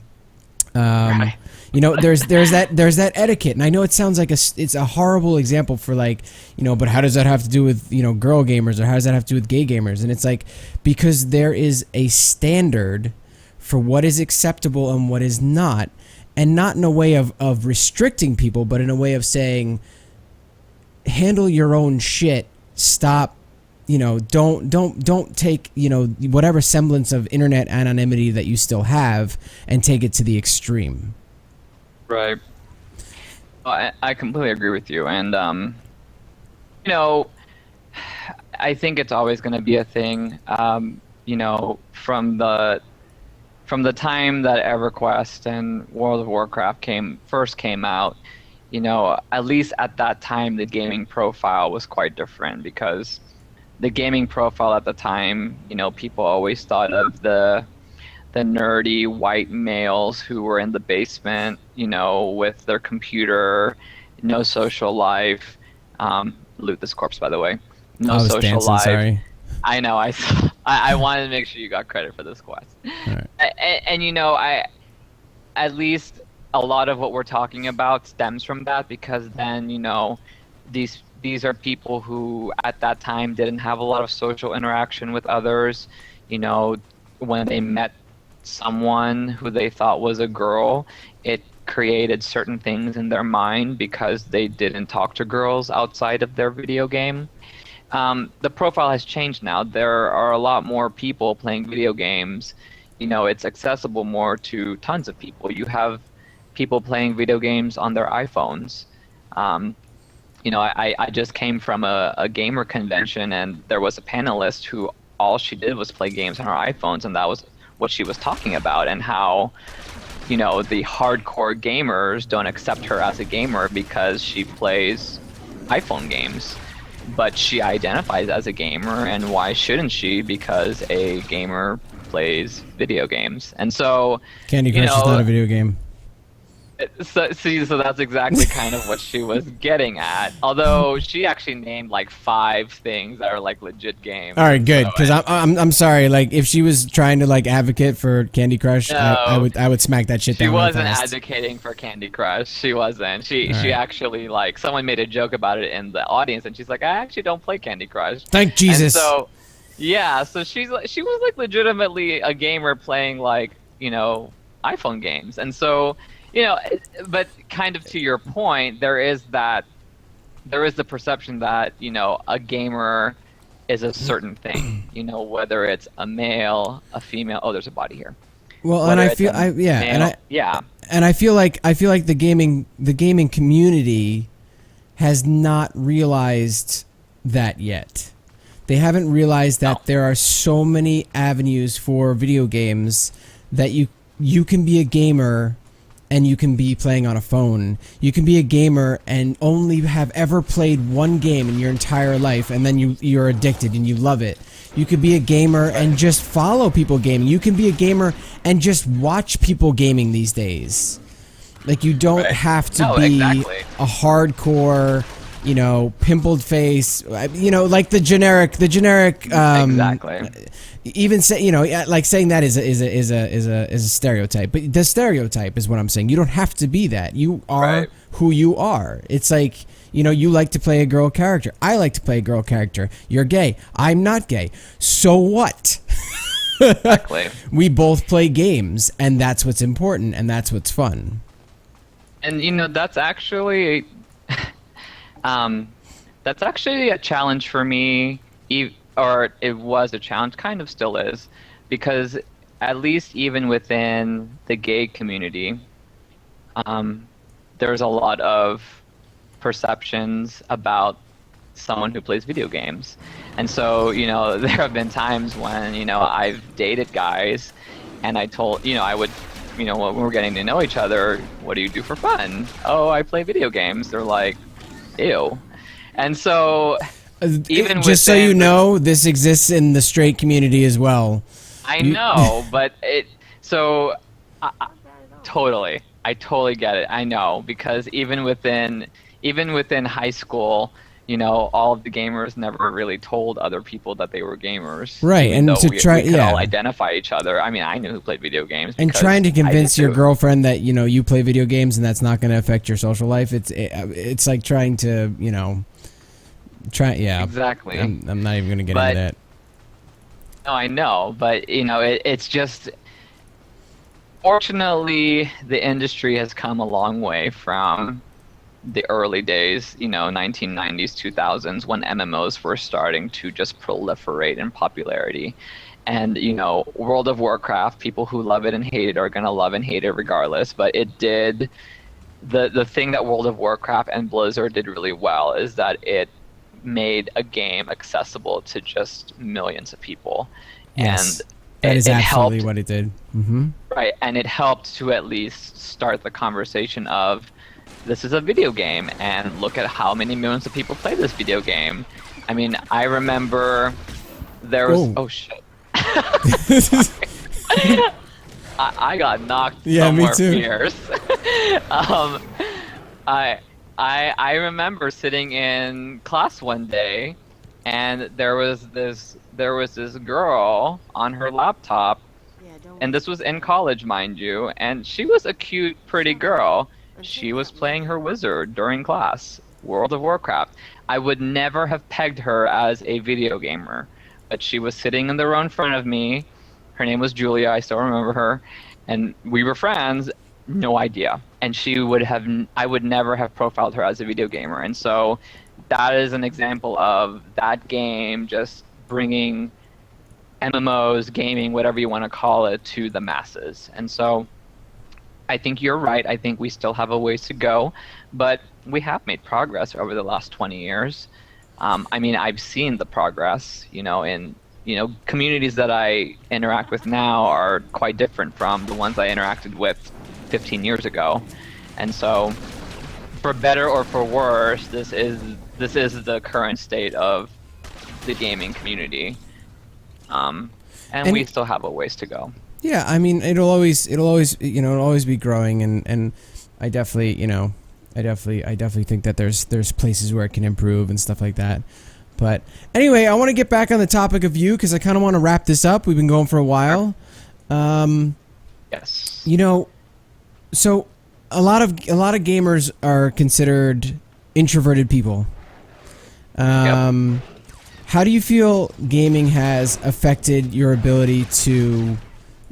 You know, there's that etiquette, and I know it sounds like it's a horrible example for, like, you know, but how does that have to do with, you know, girl gamers, or how does that have to do with gay gamers? And it's like, because there is a standard for what is acceptable and what is not, and not in a way of restricting people, but in a way of saying, handle your own shit, stop. You know, don't take, you know, whatever semblance of internet anonymity that you still have and take it to the extreme. Right. I completely agree with you, and you know, I think it's always going to be a thing. You know, from the time that EverQuest and World of Warcraft first came out, you know, at least at that time, the gaming profile was quite different, because the gaming profile at the time, you know, people always thought of the nerdy white males who were in the basement, you know, with their computer, no social life. Loot this corpse, by the way. No social dancing, life. sorry. I know. I wanted to make sure you got credit for this quest. Right. And you know, at least a lot of what we're talking about stems from that, because then, you know, these are people who at that time didn't have a lot of social interaction with others. You know, when they met someone who they thought was a girl, it created certain things in their mind, because they didn't talk to girls outside of their video game. The profile has changed now. There are a lot more people playing video games. You know, it's accessible more to tons of people. You have people playing video games on their iPhones. You know, I just came from a gamer convention, and there was a panelist who all she did was play games on her iPhones, and that was what she was talking about, and how, you know, the hardcore gamers don't accept her as a gamer because she plays iPhone games. But she identifies as a gamer, and why shouldn't she? Because a gamer plays video games. And so Candy Crush is not a video game. So that's exactly kind of what she was getting at. Although she actually named like 5 things that are like legit games. All right, good. Because I'm sorry. Like, if she was trying to like advocate for Candy Crush, I would smack that shit down. She wasn't advocating for Candy Crush. She wasn't. She actually, like, someone made a joke about it in the audience, and she's like, I actually don't play Candy Crush. Thank Jesus. And so yeah, so she was like legitimately a gamer playing, like, you know, iPhone games, and so. You know, but kind of to your point, there is the perception that, you know, a gamer is a certain thing. You know, whether it's a male, a female. Oh, there's a body here. Well, whether and I feel, and I feel like the gaming community has not realized that yet. They haven't realized that there are so many avenues for video games that you can be a gamer and you can be playing on a phone. You can be a gamer and only have ever played one game in your entire life, and then you're addicted and you love it. You could be a gamer and just follow people gaming. You can be a gamer and just watch people gaming these days. Like, you don't have to be a hardcore, you know, pimpled face, you know, like the generic even say, you know, like saying that is a stereotype, but the stereotype is what I'm saying. You don't have to be that. You are who you are. It's like, you know, you like to play a girl character. I like to play a girl character. You're gay. I'm not gay. So what? Exactly. We both play games, and that's what's important, and that's what's fun. And you know, that's actually a challenge for me, or it was a challenge, kind of still is, because at least even within the gay community, there's a lot of perceptions about someone who plays video games. And so, you know, there have been times when, you know, I've dated guys and I told, you know, I would, you know, when we're getting to know each other, what do you do for fun? Oh, I play video games. They're like, ew. And so, even just so you know, this exists in the straight community as well. I know, but totally, I totally get it. I know, because even within high school, you know, all of the gamers never really told other people that they were gamers. Right, and to we could all identify each other. I mean, I knew who played video games. And trying to convince your girlfriend that, you know, you play video games and that's not going to affect your social life, it's like trying to, you know, Exactly. I'm not even going to get into that. No, I know, but, you know, it's just... Fortunately, the industry has come a long way from the early days, you know, 1990s, 2000s, when MMOs were starting to just proliferate in popularity. And, you know, World of Warcraft, people who love it and hate it are going to love and hate it regardless. But it did, the thing that World of Warcraft and Blizzard did really well is that it made a game accessible to just millions of people. Yes. And that is absolutely what it did. Mm-hmm. Right, and it helped to at least start the conversation of, this is a video game, and look at how many millions of people play this video game. I mean, I remember there was... Oh, shit. I got knocked somewhere fierce. I remember sitting in class one day, and there was this girl on her laptop, and this was in college, mind you, and she was a cute, pretty girl. She was playing her wizard during class, World of Warcraft. I would never have pegged her as a video gamer, but she was sitting in the row in front of me. Her name was Julia, I still remember her, and we were friends, no idea. And I would never have profiled her as a video gamer. And so that is an example of that game just bringing MMOs, gaming, whatever you want to call it, to the masses. And so I think you're right. I think we still have a ways to go, but we have made progress over the last 20 years. I mean, I've seen the progress, you know, in, you know, communities that I interact with now are quite different from the ones I interacted with 15 years ago. And so, for better or for worse, this is the current state of the gaming community. And we still have a ways to go. Yeah, I mean, it'll always, you know, it'll always be growing, and I definitely, you know, I definitely think that there's places where it can improve and stuff like that. But anyway, I want to get back on the topic of you, because I kind of want to wrap this up. We've been going for a while. Yes. You know, so a lot of gamers are considered introverted people. Yep. How do you feel gaming has affected your ability to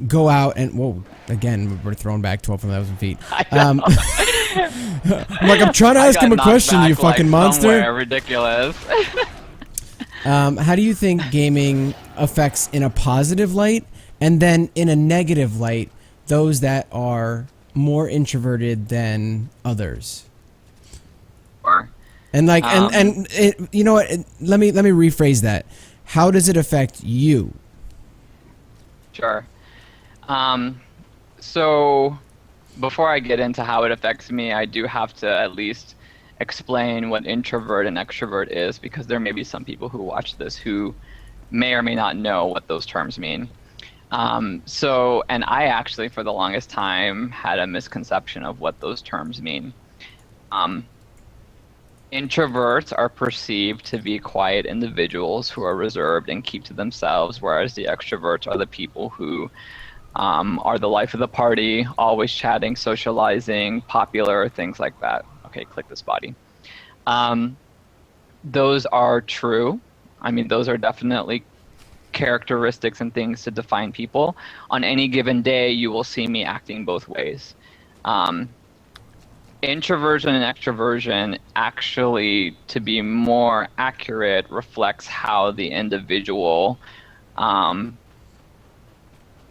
go out and... Whoa, again, we're thrown back 12,000 feet. I'm like, I'm trying to ask him a question, you fucking monster. Ridiculous. How do you think gaming affects in a positive light, and then in a negative light, those that are more introverted than others? Sure. And like, you know what? Let me rephrase that. How does it affect you? Sure. So before I get into how it affects me, I do have to at least explain what introvert and extrovert is, because there may be some people who watch this who may or may not know what those terms mean. And I actually, for the longest time, had a misconception of what those terms mean. Um, Introverts are perceived to be quiet individuals who are reserved and keep to themselves, whereas the extroverts are the people who are the life of the party, always chatting, socializing, popular, things like that. Okay, click this body. Um, those are true. I mean, those are definitely characteristics and things to define people. On any given day, you will see me acting both ways. Um, Introversion and extroversion actually, to be more accurate, reflects how the individual um,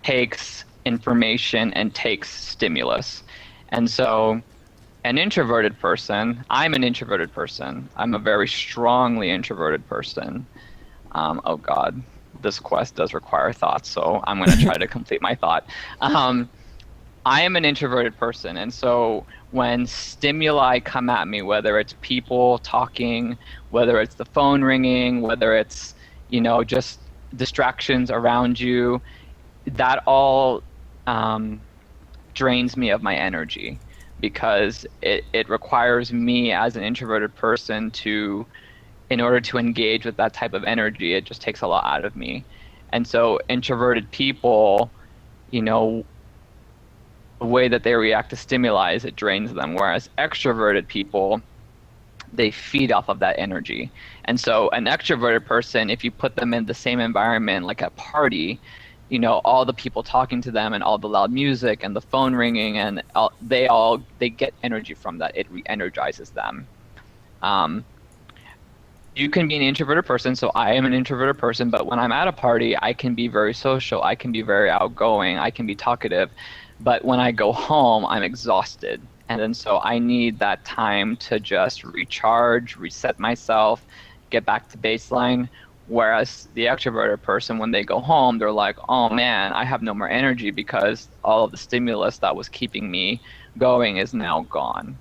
takes information and takes stimulus. And so I'm an introverted person. I'm a very strongly introverted person. Oh God, this quest does require thoughts, so I'm going to try to complete my thought. I am an introverted person, and so when stimuli come at me, whether it's people talking, whether it's the phone ringing, whether it's, just distractions around you, that all drains me of my energy, because it requires me as an introverted person to, in order to engage with that type of energy, it just takes a lot out of me. And so introverted people, the way that they react to stimuli is it drains them, whereas extroverted people, they feed off of that energy. And so an extroverted person, if you put them in the same environment, like a party, all the people talking to them and all the loud music and the phone ringing, and they get energy from that. It re-energizes them. You can be an introverted person, so I am an introverted person, but when I'm at a party, I can be very social, I can be very outgoing, I can be talkative, but when I go home, I'm exhausted. And then so I need that time to just recharge, reset myself, get back to baseline. Whereas the extroverted person, when they go home, they're like, oh man, I have no more energy because all of the stimulus that was keeping me going is now gone.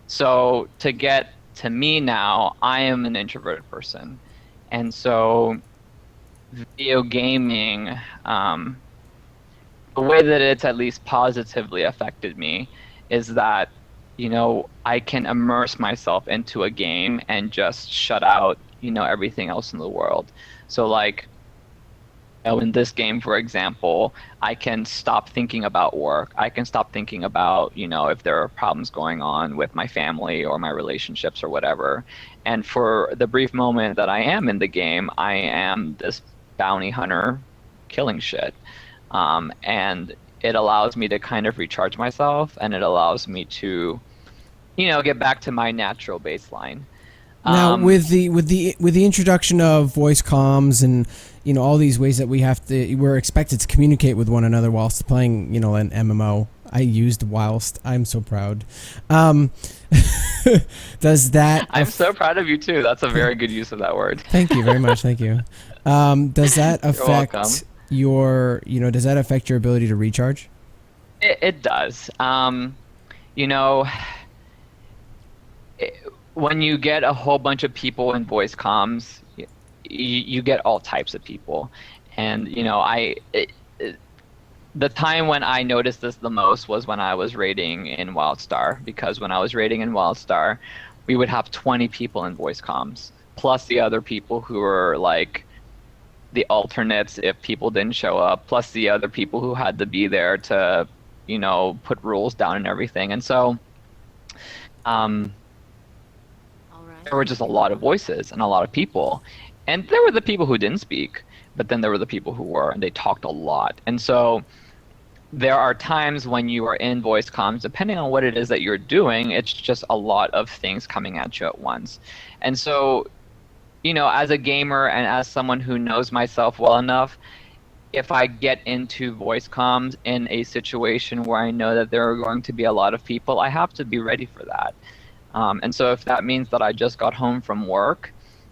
So to get to me now, I am an introverted person. And so video gaming, the way that it's at least positively affected me is that, I can immerse myself into a game and just shut out, everything else in the world. So like, in this game, for example, I can stop thinking about work. I can stop thinking about, if there are problems going on with my family or my relationships or whatever. And for the brief moment that I am in the game, I am this bounty hunter killing shit. And it allows me to kind of recharge myself, and it allows me to, get back to my natural baseline. Now, with the introduction of voice comms and all these ways that we're expected to communicate with one another whilst playing an MMO. I used whilst. I'm so proud. Does that? I'm so proud of you too. That's a very good use of that word. Thank you very much. Thank you. Does that affect does that affect your ability to recharge? It does. When you get a whole bunch of people in voice comms, you get all types of people. And, the time when I noticed this the most was when I was raiding in WildStar, because when I was raiding in WildStar, we would have 20 people in voice comms, plus the other people who were like the alternates if people didn't show up, plus the other people who had to be there to, put rules down and everything. And so, there were just a lot of voices and a lot of people. And there were the people who didn't speak, but then there were the people who were, and they talked a lot. And so there are times when you are in voice comms, depending on what it is that you're doing, it's just a lot of things coming at you at once. And so, as a gamer and as someone who knows myself well enough, if I get into voice comms in a situation where I know that there are going to be a lot of people, I have to be ready for that. And so if that means that I just got home from work,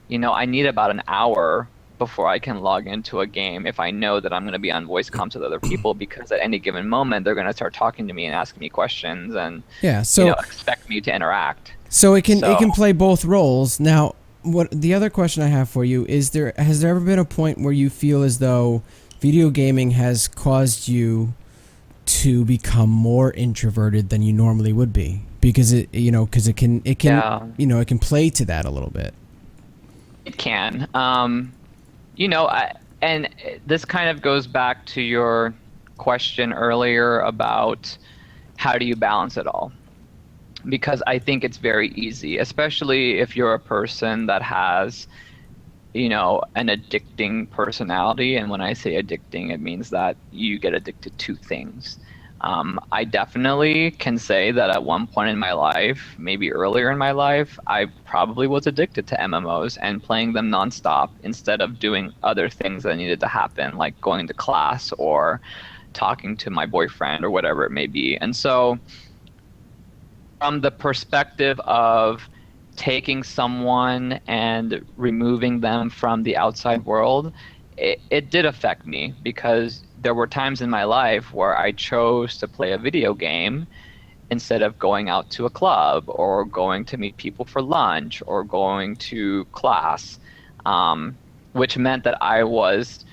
I need about an hour before I can log into a game if I know that I'm going to be on voice comms with other people, because at any given moment they're going to start talking to me and asking me questions and Yeah. So expect me to interact. it So can play both roles. Now, what the other question I have for you is, has there ever been a point where you feel as though video gaming has caused you to become more introverted than you normally would be? Because it can yeah, it can play to that a little bit. it can. And this kind of goes back to your question earlier about how do you balance it all? Because I think it's very easy, especially if you're a person that has, an addicting personality. And when I say addicting, it means that you get addicted to things. I definitely can say that at one point in my life, maybe earlier in my life, I probably was addicted to MMOs and playing them nonstop instead of doing other things that needed to happen, like going to class or talking to my boyfriend or whatever it may be. And so, from the perspective of taking someone and removing them from the outside world, it did affect me, because there were times in my life where I chose to play a video game instead of going out to a club or going to meet people for lunch or going to class, which meant that I was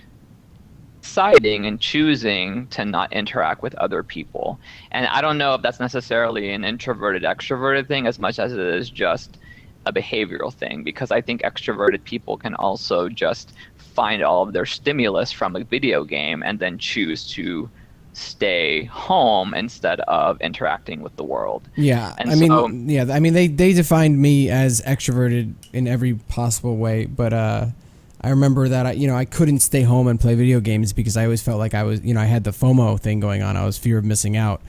deciding and choosing to not interact with other people. And I don't know if that's necessarily an introverted extroverted thing as much as it is just a behavioral thing, because I think extroverted people can also just find all of their stimulus from a video game and then choose to stay home instead of interacting with the world. Yeah, And I mean, they defined me as extroverted in every possible way, but I remember that I couldn't stay home and play video games because I always felt like I was, I had the FOMO thing going on. I was fear of missing out.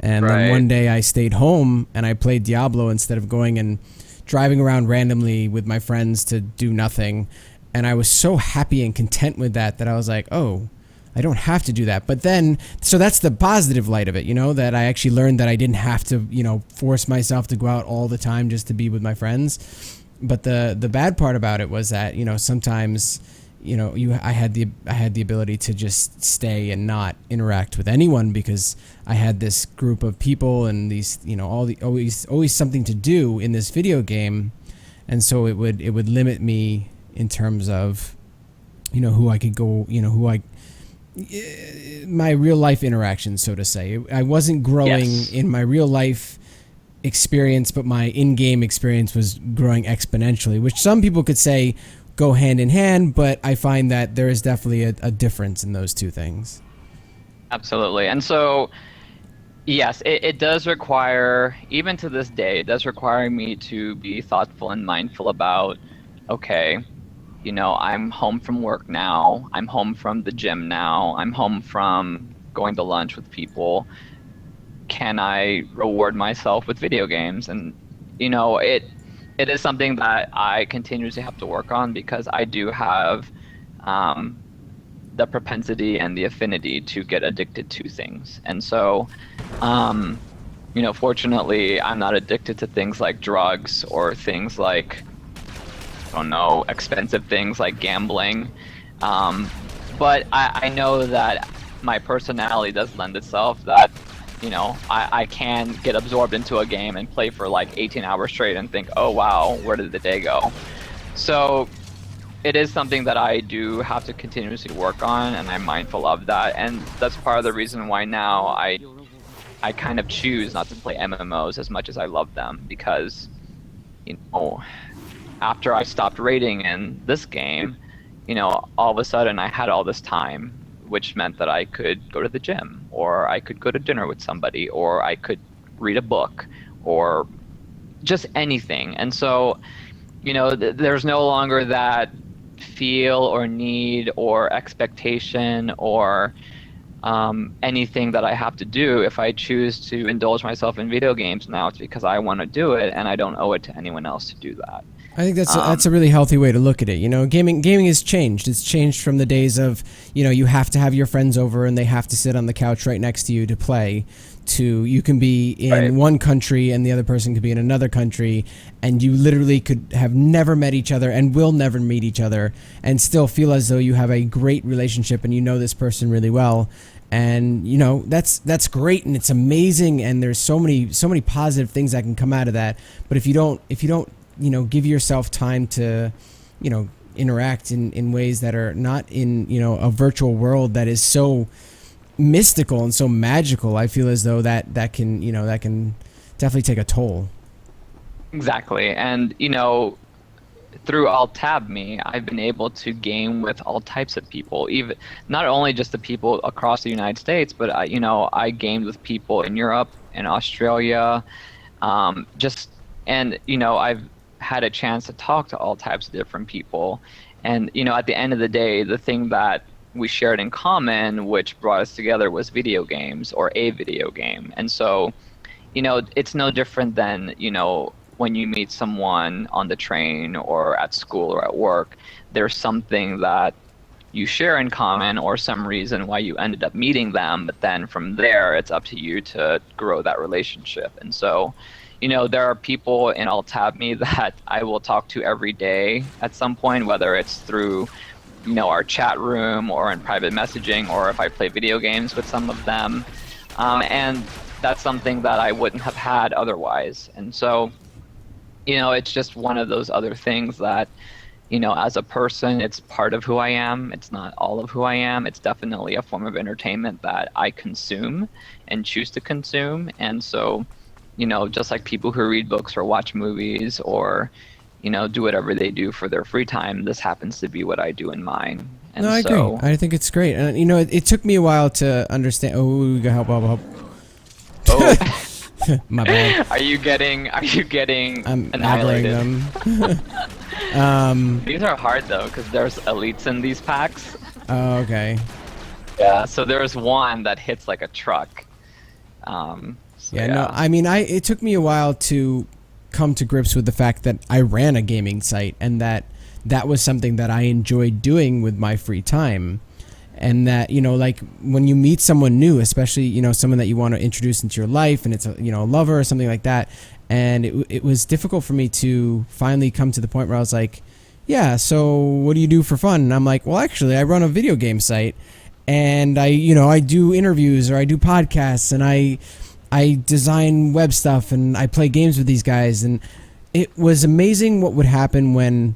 And then one day I stayed home and I played Diablo instead of going and driving around randomly with my friends to do nothing. And I was so happy and content with that I was like, oh, I don't have to do that. But then, so that's the positive light of it, that I actually learned that I didn't have to, force myself to go out all the time just to be with my friends. But the bad part about it was that, sometimes, I had the ability to just stay and not interact with anyone because I had this group of people and these, always something to do in this video game. And so it would limit me in terms of, who I could go, my real life interactions, so to say. I wasn't growing in my real life experience, but my in-game experience was growing exponentially, which some people could say go hand in hand, but I find that there is definitely a difference in those two things. Absolutely. And so, yes, it does require, even to this day, it does require me to be thoughtful and mindful about, okay, I'm home from work now, I'm home from the gym now, I'm home from going to lunch with people. Can I reward myself with video games? And, it is something that I continuously have to work on, because I do have the propensity and the affinity to get addicted to things. And so, fortunately, I'm not addicted to things like drugs or things like, I don't know, expensive things like gambling. But I know that my personality does lend itself that, I can get absorbed into a game and play for like 18 hours straight and think, oh wow, where did the day go? So it is something that I do have to continuously work on, and I'm mindful of that. And that's part of the reason why now I kind of choose not to play MMOs as much as I love them, because, after I stopped raiding in this game, all of a sudden I had all this time, which meant that I could go to the gym, or I could go to dinner with somebody, or I could read a book, or just anything. And so, there's no longer that feel or need or expectation or anything that I have to do. If I choose to indulge myself in video games now, it's because I want to do it, and I don't owe it to anyone else to do that. I think that's a really healthy way to look at it. Gaming has changed. It's changed from the days of, you have to have your friends over and they have to sit on the couch right next to you to play, to you can be in Right. one country and the other person could be in another country, and you literally could have never met each other and will never meet each other and still feel as though you have a great relationship and you know this person really well. And you know that's great and it's amazing, and there's so many positive things that can come out of that. But if you don't you know, give yourself time to, you know, interact in ways that are not in, you know, a virtual world that is so mystical and so magical, I feel as though that can, you know, that can definitely take a toll. Exactly. And, you know, through Alt Tab Me, I've been able to game with all types of people, even not only just the people across the United States, but you know, I gamed with people in Europe and Australia, just and you know, I've had a chance to talk to all types of different people, and you know, at the end of the day, the thing that we shared in common, which brought us together, was video games or a video game, and so you know, it's no different than, you know, when you meet someone on the train or at school or at work, there's something that you share in common or some reason why you ended up meeting them, but then from there, it's up to you to grow that relationship. And so, you know, there are people in AltTabMe that I will talk to every day at some point, whether it's through, you know, our chat room or in private messaging, or if I play video games with some of them. And that's something that I wouldn't have had otherwise. And so, you know, it's just one of those other things that, you know, as a person, it's part of who I am. It's not all of who I am. It's definitely a form of entertainment that I consume and choose to consume. And so, you know, just like people who read books or watch movies or, you know, do whatever they do for their free time, this happens to be what I do in mine. And No, I so, agree. I think it's great. And you know, it took me a while to understand. Oh, help. oh, My bad. are you getting I'm annihilated? aggroing them. These are hard though, because there's elites in these packs. Oh, okay. Yeah, so there's one that hits like a truck. Yeah, no, I mean, it took me a while to come to grips with the fact that I ran a gaming site and that was something that I enjoyed doing with my free time. And that, you know, like when you meet someone new, especially, you know, someone that you want to introduce into your life and it's a, you know, a lover or something like that. And it was difficult for me to finally come to the point where I was like, yeah, so what do you do for fun? And I'm like, well, actually, I run a video game site and I do interviews or I do podcasts and I design web stuff and I play games with these guys. And it was amazing what would happen when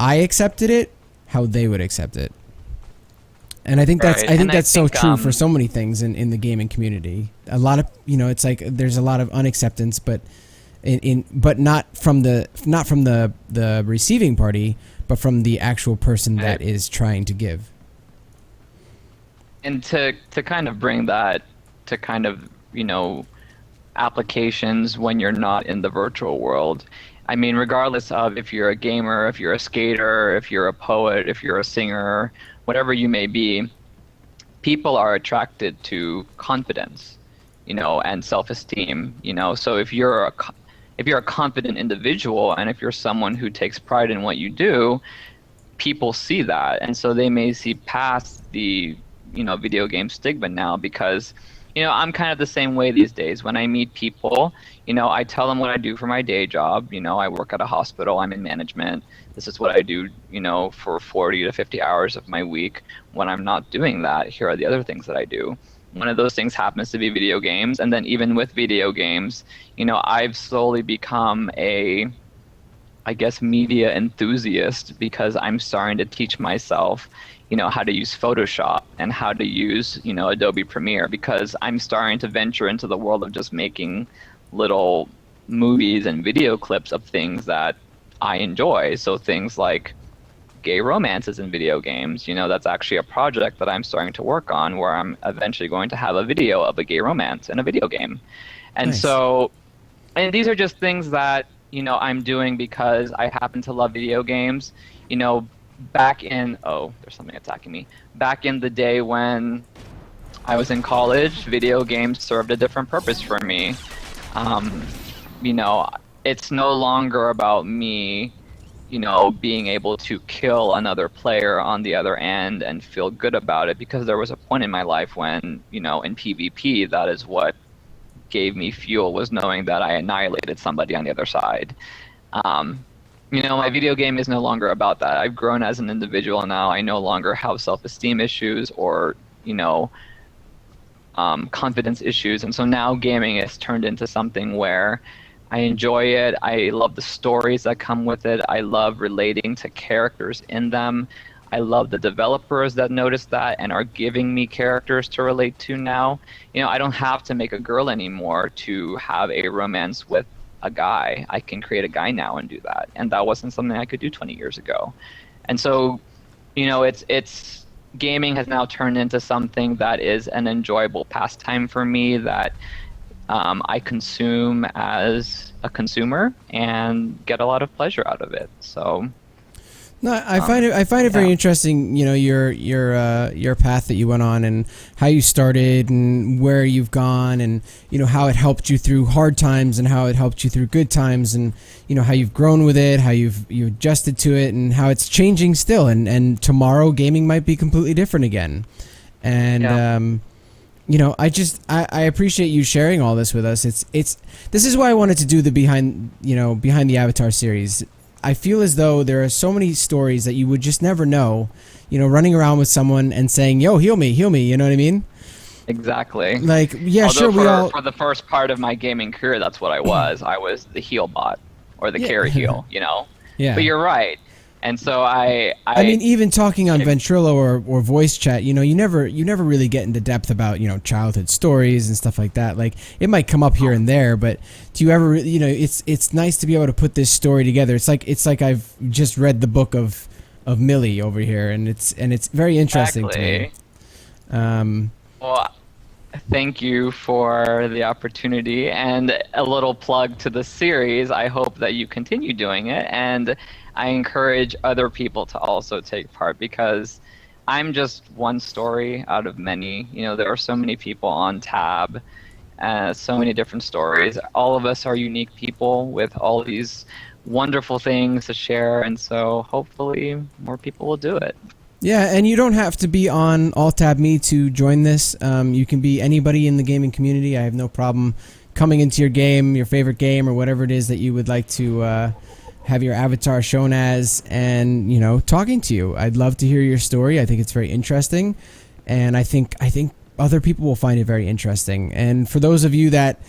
I accepted it, how they would accept it. And I think Right. I think that's so think, true for so many things in the gaming community. A lot of, you know, it's like there's a lot of unacceptance, but but not from the receiving party, but from the actual person that is trying to give. And to kind of bring that to kind of, you know, applications when you're not in the virtual world. I mean, regardless of if you're a gamer, if you're a skater, if you're a poet, if you're a singer, whatever you may be, people are attracted to confidence, you know, and self-esteem, you know. So if you're a confident individual and if you're someone who takes pride in what you do, people see that, and so they may see past the, you know, video game stigma now, because, you know, I'm kind of the same way these days. When I meet people, you know, I tell them what I do for my day job. You know, I work at a hospital, I'm in management. This is what I do, you know, for 40 to 50 hours of my week. When I'm not doing that, here are the other things that I do. One of those things happens to be video games. And then even with video games, you know, I've slowly become a, I guess, media enthusiast, because I'm starting to teach myself, you know, how to use Photoshop and how to use, you know, Adobe Premiere, because I'm starting to venture into the world of just making little movies and video clips of things that I enjoy. So things like gay romances in video games, you know, that's actually a project that I'm starting to work on, where I'm eventually going to have a video of a gay romance in a video game. And Nice. so, and these are just things that, you know, I'm doing because I happen to love video games. You know, back in, oh, there's something attacking me. Back in the day when I was in college, video games served a different purpose for me. You know, it's no longer about me, you know, being able to kill another player on the other end and feel good about it, because there was a point in my life when, you know, in PvP, that is what gave me fuel was knowing that I annihilated somebody on the other side. My video game is no longer about that. I've grown as an individual now. I no longer have self-esteem issues or, confidence issues. And so now gaming has turned into something where I enjoy it. I love the stories that come with it. I love relating to characters in them. I love the developers that notice that and are giving me characters to relate to now. I don't have to make a girl anymore to have a romance with a guy. I can create a guy now and do that. And that wasn't something I could do 20 years ago. And so, it's gaming has now turned into something that is an enjoyable pastime for me that I consume as a consumer and get a lot of pleasure out of it. So no, I find it very interesting, your path that you went on and how you started and where you've gone and, how it helped you through hard times and how it helped you through good times and, how you've grown with it, how you've adjusted to it and how it's changing still. And tomorrow gaming might be completely different again. And, I appreciate you sharing all this with us. This is why I wanted to do the behind the Avatar series. I feel as though there are so many stories that you would just never know, running around with someone and saying, yo, heal me, you know what I mean? Exactly. Like, yeah, Although sure, for the first part of my gaming career, that's what I was. I was the heal bot, or the carry heal, Yeah. But you're right. And so I mean, even talking on Ventrilo or voice chat, you never really get into depth about, childhood stories and stuff like that. Like, it might come up here and there, but do you ever, it's nice to be able to put this story together. It's like I've just read the book of Millie over here, and it's very interesting to me. Well, thank you for the opportunity and a little plug to the series. I hope that you continue doing it, and I encourage other people to also take part because I'm just one story out of many. There are so many people on Tab, so many different stories. All of us are unique people with all these wonderful things to share, and so hopefully more people will do it. Yeah, and you don't have to be on Alt Tab Me to join this. You can be anybody in the gaming community. I have no problem coming into your game, your favorite game, or whatever it is that you would like to have your avatar shown as, and talking to you. I'd love to hear your story. I think it's very interesting, and I think other people will find it very interesting. And for those of you that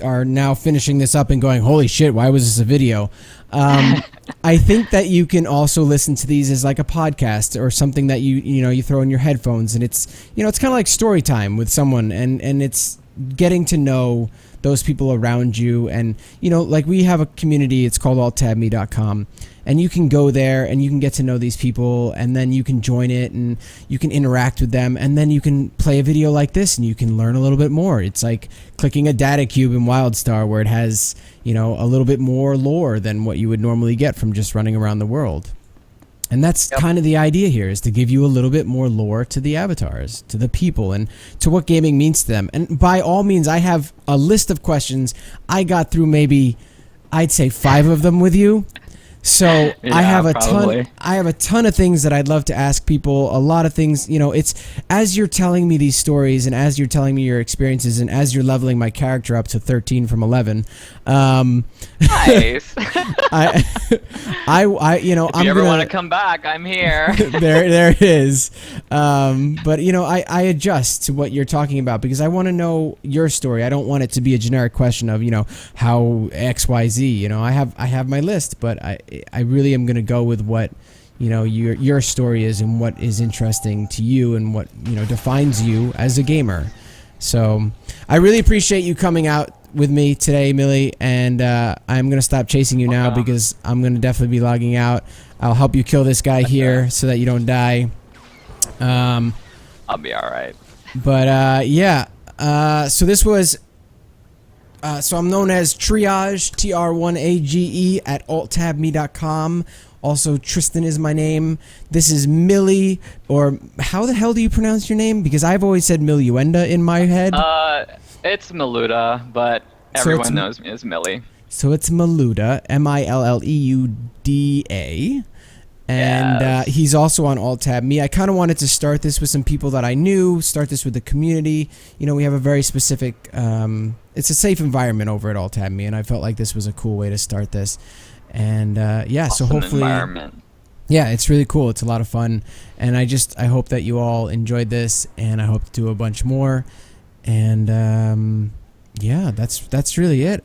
are now finishing this up and going, holy shit, why was this a video? I think that you can also listen to these as like a podcast or something that you throw in your headphones, and it's it's kind of like story time with someone, and it's getting to know those people around you. And like we have a community, it's called alttabme.com, and you can go there and you can get to know these people, and then you can join it and you can interact with them, and then you can play a video like this and you can learn a little bit more. It's like clicking a data cube in WildStar, where it has a little bit more lore than what you would normally get from just running around the world. And that's kind of the idea here, is to give you a little bit more lore to the avatars, to the people, and to what gaming means to them. And by all means, I have a list of questions. I got through maybe, I'd say 5 of them with you. So yeah, I have a probably. ton of things that I'd love to ask people. A lot of things, it's as you're telling me these stories and as you're telling me your experiences and as you're leveling my character up to 13 from 11. Nice. I if you ever want to come back, I'm here. there it is. But I adjust to what you're talking about because I want to know your story. I don't want it to be a generic question of how XYZ. I have my list, but I really am going to go with what your story is and what is interesting to you and what defines you as a gamer. So I really appreciate you coming out with me today, Millie, and I'm going to stop chasing you now because I'm going to definitely be logging out. I'll help you kill this guy here so that you don't die. I'll be all right. But yeah, so this was so I'm known as Triage, TR1AGE at alttabme.com. Also, Tristan is my name. This is Millie, or how the hell do you pronounce your name? Because I've always said Milleuda in my head. It's Milleuda, but everyone knows me as Millie. So it's Milleuda, Milleuda. And Yes. he's also on Alt Tab Me. I kind of wanted to start this with some people that I knew, start this with the community. You know, we have a very specific, it's a safe environment over at Alt Tab Me, and I felt like this was a cool way to start this. And yeah, awesome so hopefully, environment. yeah, it's really cool. It's a lot of fun, and I hope that you all enjoyed this, and I hope to do a bunch more. And yeah, that's really it.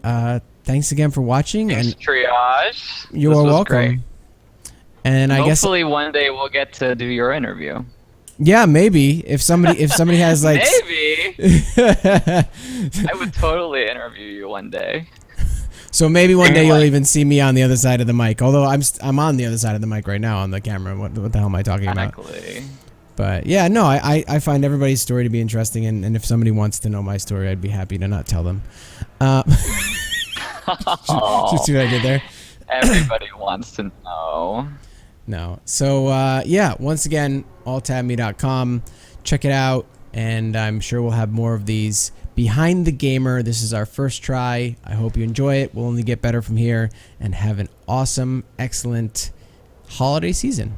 Thanks again for watching. Thanks, and Triage. you are welcome. Great. And I guess hopefully one day we'll get to do your interview. yeah, maybe if somebody has like maybe I would totally interview you one day. So maybe one day you'll even see me on the other side of the mic. Although I'm on the other side of the mic right now on the camera. What the hell am I talking about? Exactly. But yeah, no, I find everybody's story to be interesting, and if somebody wants to know my story, I'd be happy to not tell them. Just see what I did there? Everybody wants to know. No. So yeah, once again, alttabme.com. Check it out, and I'm sure we'll have more of these. Behind the Gamer, this is our first try. I hope you enjoy it. We'll only get better from here, and have an awesome, excellent holiday season.